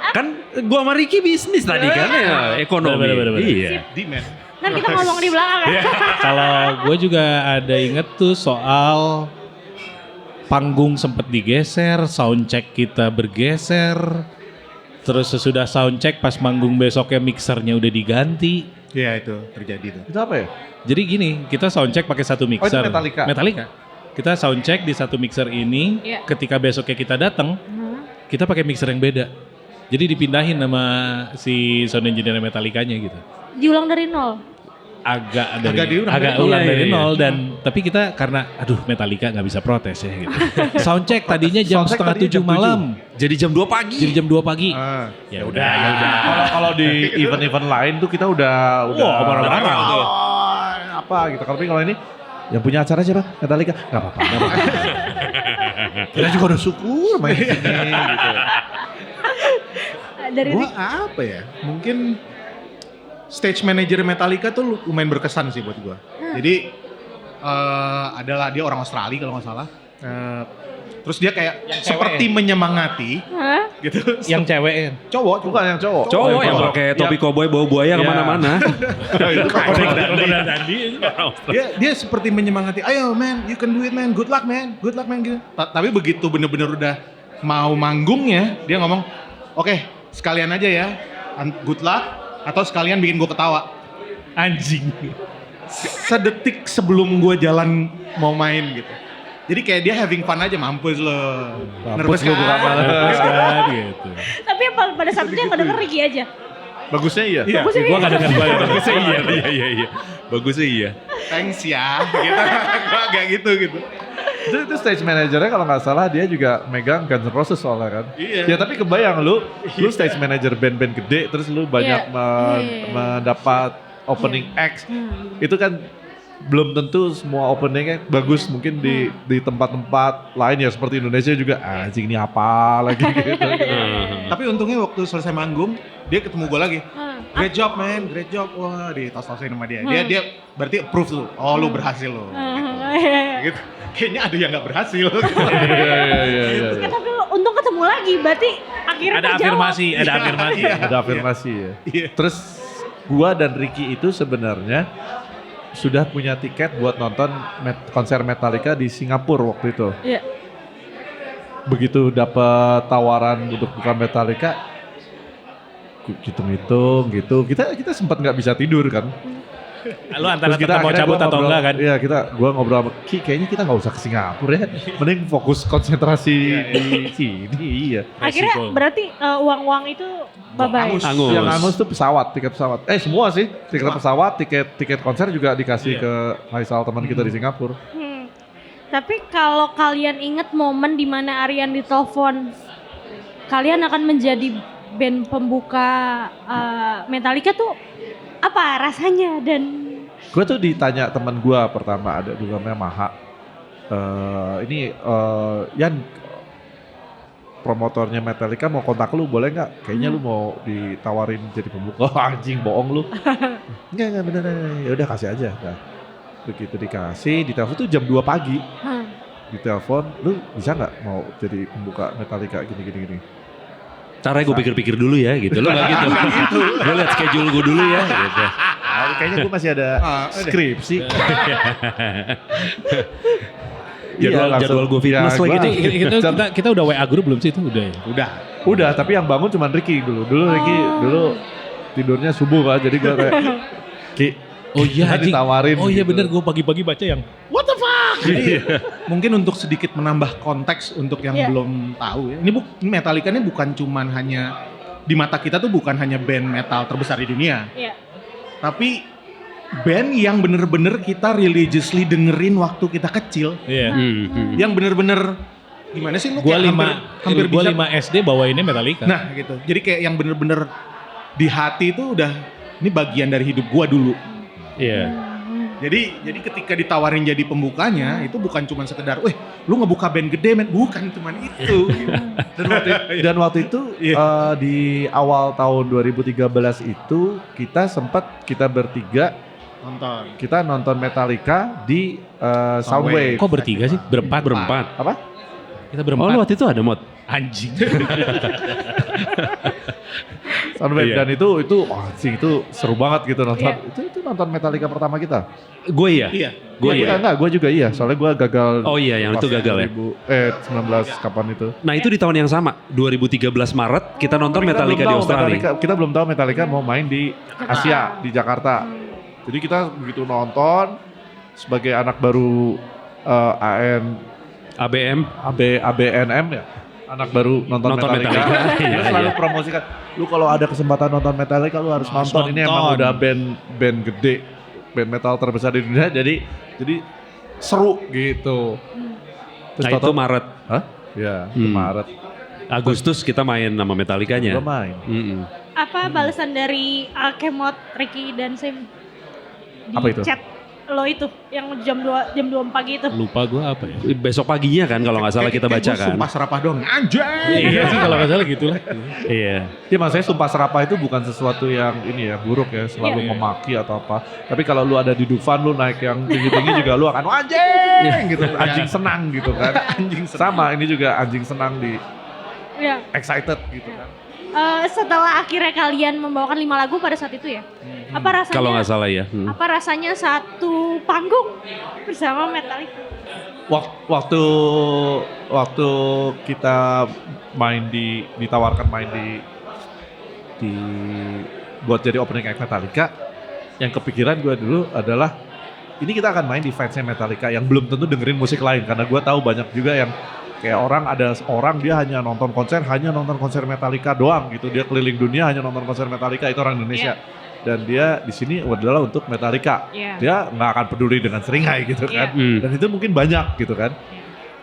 Kan gua sama Ricky bisnis tadi kan ya, ekonomi. Bener. Iya. Demand. Kan kita ngomong di belakang ya. Kalau gue juga ada inget tuh soal panggung sempet digeser, soundcheck kita bergeser. Terus sesudah soundcheck pas manggung besoknya mixernya udah diganti. Iya itu terjadi tuh. Itu apa ya? Jadi gini, kita soundcheck pakai satu mixer. Metallica? Metallica. Kita soundcheck di satu mixer ini. Iya. Ketika besoknya kita datang, kita pakai mixer yang beda. Jadi dipindahin sama si sound engineer Metallicanya gitu. Diulang dari nol. Agak diulang ulang dari dari nol. nol dan tapi kita karena aduh Metallica nggak bisa protes ya gitu. Soundcheck tadinya jam Soundcheck setengah tadinya 7 jam malam. Jadi jam 2 pagi. Jadi jam 2 pagi. Ah. Ya udah, ya udah. Kalau di event-event lain tuh kita udah marah-marah tuh. Apa gitu. Tapi kalau ini yang punya acara siapa? Metallica. Gak apa-apa. Kita juga udah syukur main di sini gitu. Dari Gua apa ya? Mungkin stage manager Metallica tuh lumayan berkesan sih buat gua. Jadi adalah dia orang Australia kalau nggak salah. Terus dia kayak seperti menyemangati Hah? gitu. Yang cewek ya. Cowok Bukan yang cowok. Cowok yang pakai topi koboi bawa buaya Iya. kemana-mana. Dia seperti menyemangati, ayo man, you can do it man, good luck man gitu. Tapi begitu bener-bener udah mau manggungnya, dia ngomong, oke, sekalian aja ya, good luck, atau sekalian bikin gue ketawa. Anjing. Sedetik sebelum gue jalan mau main gitu. Jadi kayak dia having fun aja, mampus lo. Mampus lo, bukan malah. Terus kan gitu. Tapi pada saat itu yang kedenger Ricky aja. Bagusnya iya. Iya. Bagusnya Gue gak denger gue. Bagusnya iya. Bagusnya iya. Thanks ya, gitu. Gue agak gitu. Itu stage manajernya kalau nggak salah dia juga megang Guns N' Roses soalnya kan. Iya. Ya tapi kebayang lu stage manager band-band gede terus lu banyak Iya. mendapat opening acts. Itu kan belum tentu semua openingnya bagus, mungkin di tempat-tempat lain ya seperti Indonesia juga anjing ini apa lagi gitu. Tapi untungnya waktu selesai manggung, dia ketemu gue lagi. Great job man, great job. Wah, ditos-tosin sama dia. Dia berarti approve lu. Oh, lu berhasil lu. Gitu. Kayaknya ada yang gak berhasil. Iya. Tapi untung ketemu lagi, berarti akhirnya Ada terjawab. afirmasi, ada afirmasi. Ada afirmasi ya. Iya. Terus gua dan Ricky itu sebenarnya sudah punya tiket buat nonton konser Metallica di Singapura waktu itu. Iya. begitu dapat tawaran untuk buka Metallica, hitung-hitung gitu, kita sempat nggak bisa tidur kan. Lu antara Terus tetap mau akhirnya cabut gua atau ngobrol- enggak kan? Iya, gua ngobrol sama Ki, kayaknya kita nggak usah ke Singapura ya. Mending fokus konsentrasi di sini. Iya. Akhirnya Resiko. berarti uang-uang itu bye-bye. Angus. Angus. Yang angus tuh pesawat, tiket pesawat. Semua sih, tiket pesawat, tiket konser juga dikasih Iya. ke Faisal teman kita di Singapura. Tapi kalau kalian inget momen di mana Aryan ditelepon, kalian akan menjadi band pembuka Metallica tuh apa rasanya dan Gue tuh ditanya teman gue pertama, ada dulu namanya Maha. Yan, promotornya Metallica mau kontak lu boleh nggak? Kayaknya lu mau ditawarin jadi pembuka. Oh, anjing, bohong lu. Enggak bener. Ya udah kasih aja. Nah, begitu dikasih, ditelepon tuh jam 2 pagi. Ditelepon, lu bisa nggak mau jadi pembuka Metallica gini. Caranya gue pikir-pikir dulu ya gitu. Lo gak gitu. Gue liat schedule gue dulu ya gitu. Kayaknya gue masih ada skripsi. Jadwal gue fitness lagi. Kita udah WA grup belum sih itu? Udah ya? Udah, tapi yang bangun cuma Ricky dulu. Ricky dulu tidurnya subuh kan, jadi gue kayak Ki, Oh iya, kita ditawarin. Oh iya gitu. bener, gue pagi-pagi baca yang what the fuck? Jadi mungkin untuk sedikit menambah konteks untuk yang Iya. belum tahu ya. Ini Metallica ini bukan cuman hanya di mata kita tuh bukan hanya band metal terbesar di dunia. Iya. Tapi band yang bener-bener kita religiously dengerin waktu kita kecil. Iya. Yang bener-bener gimana sih lu Gua kayak 5 hampir bisa. 5 SD bawainnya Metallica. Nah gitu. Jadi kayak yang bener-bener di hati itu udah ini bagian dari hidup gua dulu. Iya. Jadi ketika ditawarin jadi pembukanya itu bukan cuma sekedar, lu ngebuka band gede men, bukan cuman itu. Dan waktu itu Iya. di awal tahun 2013 itu kita bertiga kita nonton Metallica di Soundwave. Kok bertiga sih? Berempat. Apa? Kita Oh berempat. lu waktu itu ada mod? Anjing. Soundwave. Iya. Dan itu seru banget gitu nonton. Iya. Itu nonton Metallica pertama kita. Gue ya? Iya. Gue ya? Enggak, gue juga iya. Soalnya gue gagal. Oh iya, yang itu pas gagal ya? 19 kapan itu. Nah itu di tahun yang sama, 2013 Maret kita nonton Tapi Metallica di Australia. Kita belum tahu Metallica mau main di Asia, di Jakarta. Jadi kita begitu nonton sebagai anak baru ABM. ABNM ya. Anak baru nonton Metallica. Metallica. Dia Iya, selalu iya. promosikan, lu kalau ada kesempatan nonton Metallica lu harus Harus nonton. Ini emang nonton. udah band gede, band metal terbesar di dunia. Jadi seru gitu. Nah itu Maret. Hah? Ya, itu Maret. Agustus kita main nama Metallicanya. Gua main. apa balasan dari Kemot, Ricky dan Sam di Apa itu? chat lo itu yang jam 2 pagi itu? Lupa gue apa ya? Besok paginya kan kalau nggak salah kita baca Kayak gua kan. Sumpah serapah doang, anjay. Iya sih kalau nggak salah gitu lah. Iya. Ya maksudnya sumpah serapah itu bukan sesuatu yang ini ya buruk ya, selalu Iya. memaki atau apa. Tapi kalau lu ada di Dufan lu naik yang tinggi-tinggi juga lu akan anjing gitu, anjing senang gitu kan. Anjing sama ini juga anjing senang di Ya. excited gitu kan. Setelah akhirnya kalian membawakan 5 lagu pada saat itu ya, apa rasanya? Kalau nggak salah ya. Apa rasanya satu panggung bersama Metallica? Waktu kita main ditawarkan main di buat jadi opening act Metallica, yang kepikiran gue dulu adalah ini kita akan main di fansnya Metallica yang belum tentu dengerin musik lain, karena gue tahu banyak juga yang kayak ada orang dia hanya nonton konser Metallica doang gitu, dia keliling dunia hanya nonton konser Metallica, itu orang Indonesia. Dan dia di sini adalah untuk Metallica. Iya. Dia nggak akan peduli dengan seringai gitu kan. Dan itu mungkin banyak gitu kan.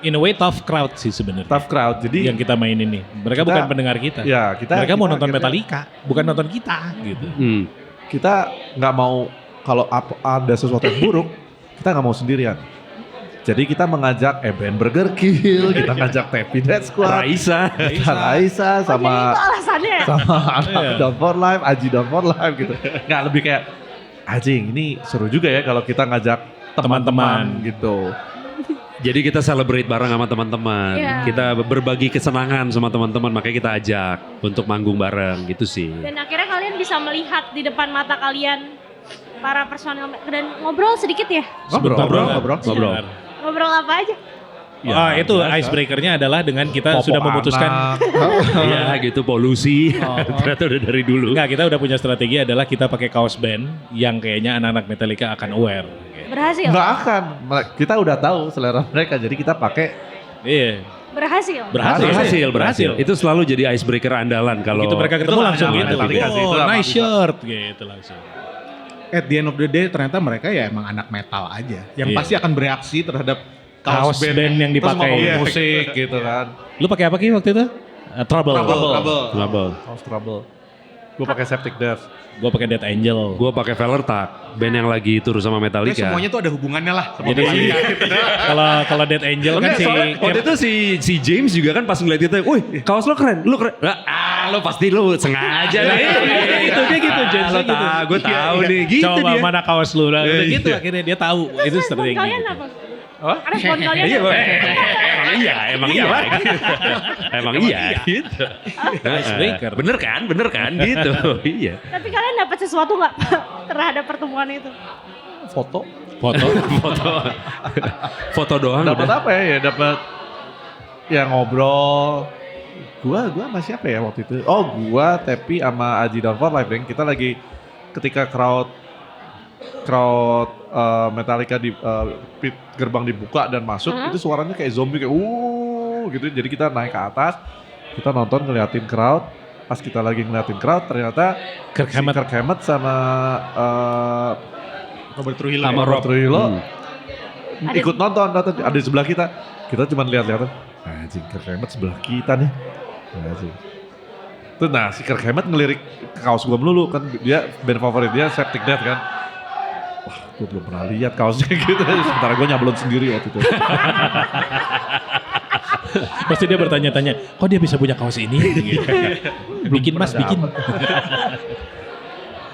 In a way tough crowd sih sebenarnya. Tough crowd. Jadi Yang kita main ini. Mereka bukan pendengar kita. ya Mereka mau nonton akhirnya- Metallica, bukan nonton kita gitu. Kita nggak mau kalau ada sesuatu yang buruk, kita nggak mau sendirian. Jadi kita mengajak band Burger Kill, kita ngajak Tepi Dead Squad, Raisa. Raisa Jadi sama itu alasannya ya? sama anak Down for Life, Aji Down for Life gitu. Nggak, lebih kayak anjing ini seru juga ya kalau kita ngajak teman-teman gitu. Jadi kita celebrate bareng sama teman-teman. Iya. Kita berbagi kesenangan sama teman-teman, makanya kita ajak untuk manggung bareng gitu sih. Dan akhirnya kalian bisa melihat di depan mata kalian para personil dan ngobrol sedikit ya? Ngobrol. Sebentar. Ngobrol apa aja? Ya, itu biasa. icebreakernya adalah dengan kita Popok sudah memutuskan. anak. Iya gitu polusi. Ternyata udah dari dulu. Enggak, kita udah punya strategi adalah kita pakai kaos band yang kayaknya anak-anak Metallica akan aware. Berhasil. Nggak akan. Kita udah tahu selera mereka, jadi kita pakai. Iya. Berhasil. Berhasil. Itu selalu jadi icebreaker andalan kalau Begitu mereka ketemu Itu langsung sama gitu. Metallica sih, itu Oh, sama nice bisa. shirt gitu langsung. At the end of the day ternyata mereka ya emang anak metal aja. Yang Iya. pasti akan bereaksi terhadap Kaos band yang Terus dipakai. ngomongin musik gitu kan. Lu pakai apa Ki waktu itu? Trouble. Trouble. House Trouble. Gue pakai Septic Death. Gue pakai Death Angel. Gue pakai Vellertag, band yang lagi tur sama Ya, Metallica. semuanya tuh ada hubungannya lah sama Jadi Metallica gitu. kalau Death Angel kan si Waktu itu si James juga kan pas ngeliat kita, wih kaos lo keren, lo keren. Lo pasti lo sengaja nih. Itu dia gitu, James Lo gitu. tahu, gue tahu nih. Gitu coba dia. mana kaos lu. Nah, udah Iya. gitu akhirnya dia tahu itu Respon strategi. kalian gitu. apa? Apa? Respon kalian Iya, apa? emang iya. Emang iya gitu. Icebreaker. Bener kan gitu. Iya. Tapi kalian dapat sesuatu nggak terhadap pertemuan itu? Foto. Foto. Foto doang Dapat udah. apa ya? Ya dapat ya ngobrol. Gua sama siapa ya waktu itu? Oh, gua Tepi sama Aji Down for Life, Deng. Kita lagi ketika crowd Metallica di gerbang dibuka dan masuk, itu suaranya kayak zombie kayak gitu. Jadi kita naik ke atas, kita nonton ngeliatin crowd. Pas kita lagi ngeliatin crowd, ternyata Kirk si Hammett. Kirk Hammett sama Robert Trujillo. Sama ya. Rob. Trujillo Ada- ikut nonton ada di sebelah kita. Kita cuma lihat-lihatan. Anjing, Kirk Hammett sebelah kita nih. Anjing. Tuh nah si Kirk Hammett ngelirik ke kaos gua melulu kan, dia band favorit dia Septic Death kan. Wah, gua belum pernah lihat kaosnya gitu. Sementara gua nyablon sendiri waktu itu. Pasti dia bertanya-tanya, kok dia bisa punya kaos ini? Gitu. Bikin mas, bikin.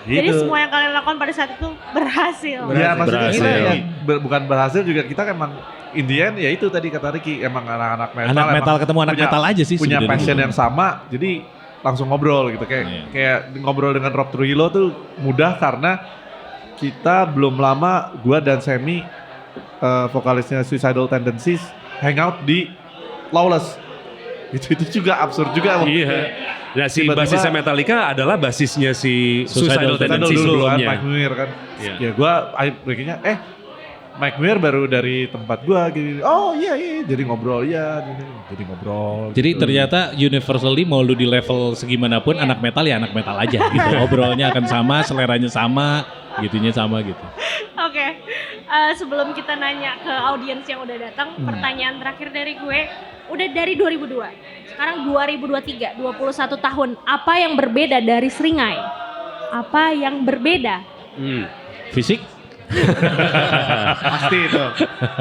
Jadi Gitu. semua yang kalian lakukan pada saat itu berhasil. Ya maksudnya Berhasil. kita ya, bukan berhasil juga, kita emang in the end ya itu tadi kata Ricky, emang anak-anak metal. Anak emang metal ketemu anak punya- metal aja sih punya sebenarnya. passion yang sama, jadi langsung ngobrol gitu. Iya. Kayak ngobrol dengan Rob Trujillo tuh mudah karena kita belum lama gua dan Semi vokalisnya Suicidal Tendencies hangout di Lawless. Itu juga absurd juga waktu itu. Iya. Nah si Tiba-tiba- basisnya Metallica adalah basisnya si Suicidal Suicidal Tendencies dulu kan, sebelumnya. Mike Muir kan. Iya. Ya gua breakingnya Mike Muir baru dari tempat gua gini. Oh iya jadi ngobrol ya, jadi ngobrol. Jadi gitu. ternyata universally mau lu di level segimanapun anak metal ya anak metal aja gitu. Obrolnya akan sama, seleranya sama, gitunya sama gitu. Oke, sebelum kita nanya ke audiens yang udah datang, pertanyaan terakhir dari gue, udah dari 2002, sekarang 2023, 21 tahun, apa yang berbeda dari Seringai? Apa yang berbeda? Fisik? Pasti itu.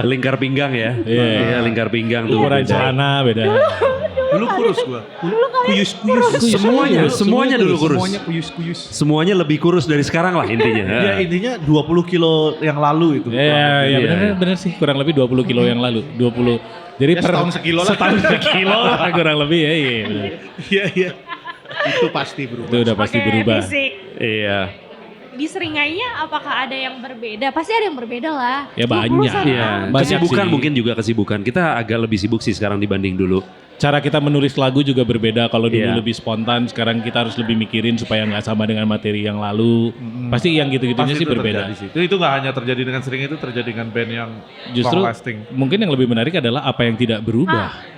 Lingkar pinggang ya. Iya. Iya, lingkar pinggang tuh. Ukuran beda. celana beda. Dulu kurus gua. Kuyus-kuyus. Semuanya dulu kurus. Semuanya kuyus-kuyus. Semuanya lebih kurus dari sekarang lah intinya. Ya intinya 20 kilo yang lalu itu. Ya Iya. benar sih, kurang lebih 20 kilo yang lalu. 20. Jadi Ya, setahun sekilo lah. Setahun sekilo lah kurang lebih ya. Iya, benar. Iya. Itu pasti berubah. Itu udah pasti Oke, berubah. fisik. Iya. Di Seringainya apakah ada yang berbeda? Pasti ada yang berbeda lah. Ya 20 banyak. sana. Iya. Banyak Kesibukan sih. mungkin juga kesibukan. Kita agak lebih sibuk sih sekarang dibanding dulu. Cara kita menulis lagu juga berbeda. Kalau dulu Iya. lebih spontan, sekarang kita harus lebih mikirin supaya nggak sama dengan materi yang lalu. Pasti yang gitu-gitunya Pasti sih itu berbeda. terjadi sih. Itu nggak hanya terjadi dengan sering, itu terjadi dengan band yang Justru long lasting. mungkin yang lebih menarik adalah apa yang tidak berubah.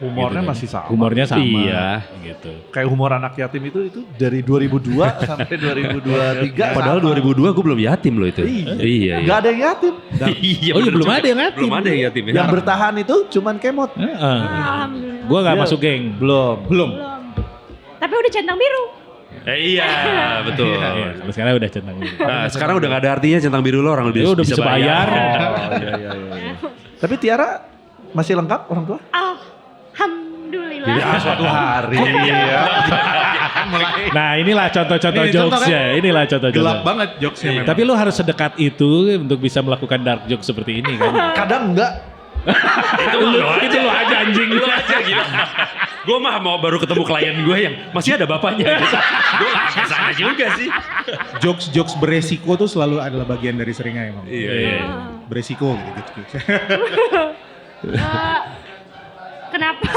Humornya Gitu kan. masih sama. Humornya sama. Iya. Gitu. Kayak humor anak yatim itu dari 2002 sampai 2023. Padahal 2002 gue belum yatim loh itu. Iya. Nggak ada yang yatim. Iya, Oh iya bener belum juga. ada yang yatim. Belum ada yang yatim ya. Yang bertahan itu cuman kemot. Alhamdulillah. Gue nggak Iya. masuk geng. Belum. Belum. Tapi udah centang biru. Iya, betul. Iya, kalau sekarang udah centang biru. Nah, sekarang udah gak ada artinya centang biru lo orang lebih Ya udah bisa bayar. Oh, iya. Tapi Tiara masih lengkap orang tua? Alhamdulillah. Ya suatu hari ya. Nah inilah contoh-contoh Nih, contoh jokesnya. Inilah contoh-contoh. Gelap banget jokesnya memang. Tapi lu harus sedekat itu untuk bisa melakukan dark joke seperti ini kan. Kadang enggak. itu lu aja anjing. Lu aja gitu. Gue mah mau baru ketemu klien gue yang masih ada bapaknya. Gue gak kesana juga sih. Jokes beresiko tuh selalu adalah bagian dari Seringai emang. Iya. Beresiko gitu. Kenapa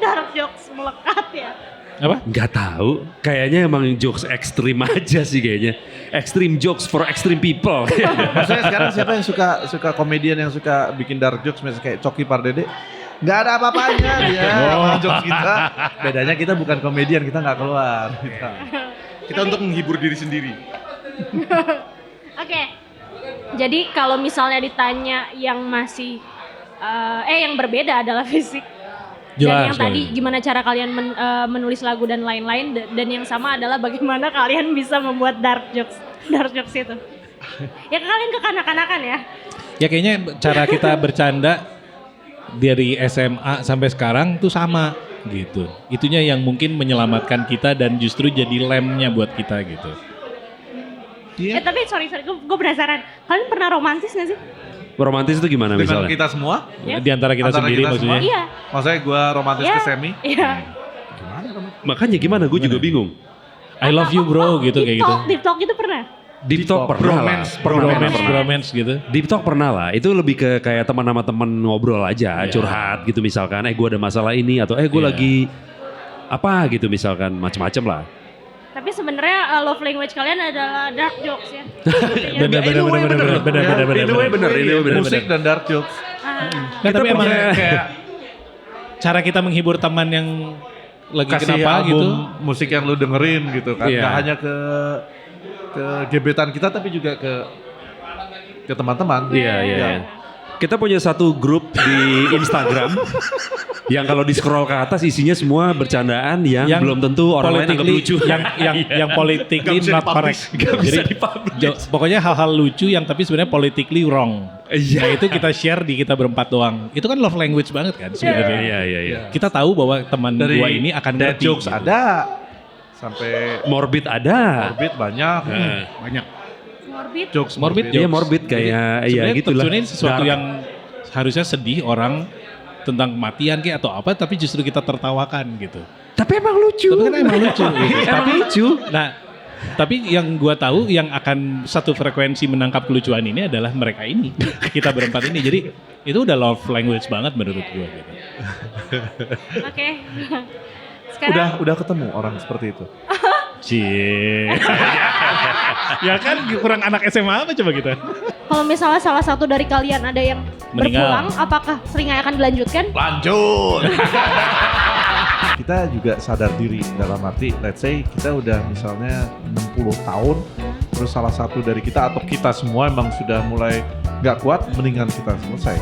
dark jokes melekat ya? Apa? Nggak tahu, kayaknya emang jokes ekstrim aja sih kayaknya. Extreme jokes for extreme people. Maksudnya sekarang siapa yang suka komedian yang suka bikin dark jokes misalnya kayak Coki Pardede? Nggak ada apa-apanya dia sama jokes kita. Bedanya kita bukan komedian, kita nggak keluar. Kita untuk menghibur diri sendiri. Oke. Jadi kalau misalnya ditanya yang masih yang berbeda adalah fisik. Dan yang Jelas, tadi gimana cara kalian menulis lagu dan lain-lain, dan yang sama adalah bagaimana kalian bisa membuat dark jokes itu. Ya kalian kekanak-kanakan ya. Ya kayaknya cara kita bercanda dari SMA sampai sekarang tuh sama gitu. Itunya yang mungkin menyelamatkan kita dan justru jadi lemnya buat kita gitu. Tapi sorry, gue penasaran. Kalian pernah romantis gak sih? Romantis itu gimana Dengan misalnya? kita semua, Ya. Di antara kita Antara sendiri kita maksudnya. semua? Iya. maksudnya gue romantis Iya. ke Semi. Iya. Makanya gimana, gue juga bingung. I love you bro gitu kayak gitu. Deep talk itu pernah? Deep talk pernah lah. Bromance gitu. Deep talk pernah lah, itu lebih ke kayak teman sama teman ngobrol aja, curhat gitu misalkan, gue ada masalah ini, atau gue Iya. lagi apa gitu misalkan, macem-macem lah. Tapi sebenarnya love language kalian adalah dark jokes ya. Bener. In a way bener. Musik dan dark jokes. Nah, tapi emang kayak cara kita menghibur teman yang lagi kasih kenapa album gitu. musik yang lu dengerin gitu kan. Iya. Nggak hanya ke gebetan kita tapi juga ke teman-teman. Iya. Kita punya satu grup di Instagram yang kalau di scroll ke atas isinya semua bercandaan yang belum tentu orang lain anggap lucu. Yang politically not correct. Jadi pokoknya hal-hal lucu yang tapi sebenarnya politically wrong. Iya. Nah itu kita share di kita berempat doang. Itu kan love language banget kan sebenarnya. Iya. Kita tahu bahwa teman Dari gua ini akan dead ngerti, jokes gitu. ada sampai Morbid ada. morbid banyak. Banyak. Morbid. Jokes Morbid Iya jokes. morbid kayak ya Sebenarnya gitulah. sebenarnya sesuatu Dark. yang harusnya sedih orang tentang kematian kayak atau apa, tapi justru kita tertawakan gitu. Tapi emang lucu. Tapi kan emang lucu. Gitu. Emang lucu. Nah, tapi yang gua tahu yang akan satu frekuensi menangkap kelucuan ini adalah mereka ini, kita berempat ini. Jadi itu udah love language banget menurut gua. Gitu. Oke. Sekarang udah ketemu orang seperti itu. Cie. Ya kan kurang anak SMA apa coba kita? kalau misalnya salah satu dari kalian ada yang Meninggal. berpulang, apakah seringai akan dilanjutkan? Lanjut. Kita juga sadar diri dalam arti let's say kita udah misalnya 60 tahun terus salah satu dari kita atau kita semua emang sudah mulai nggak kuat mendingan kita selesai.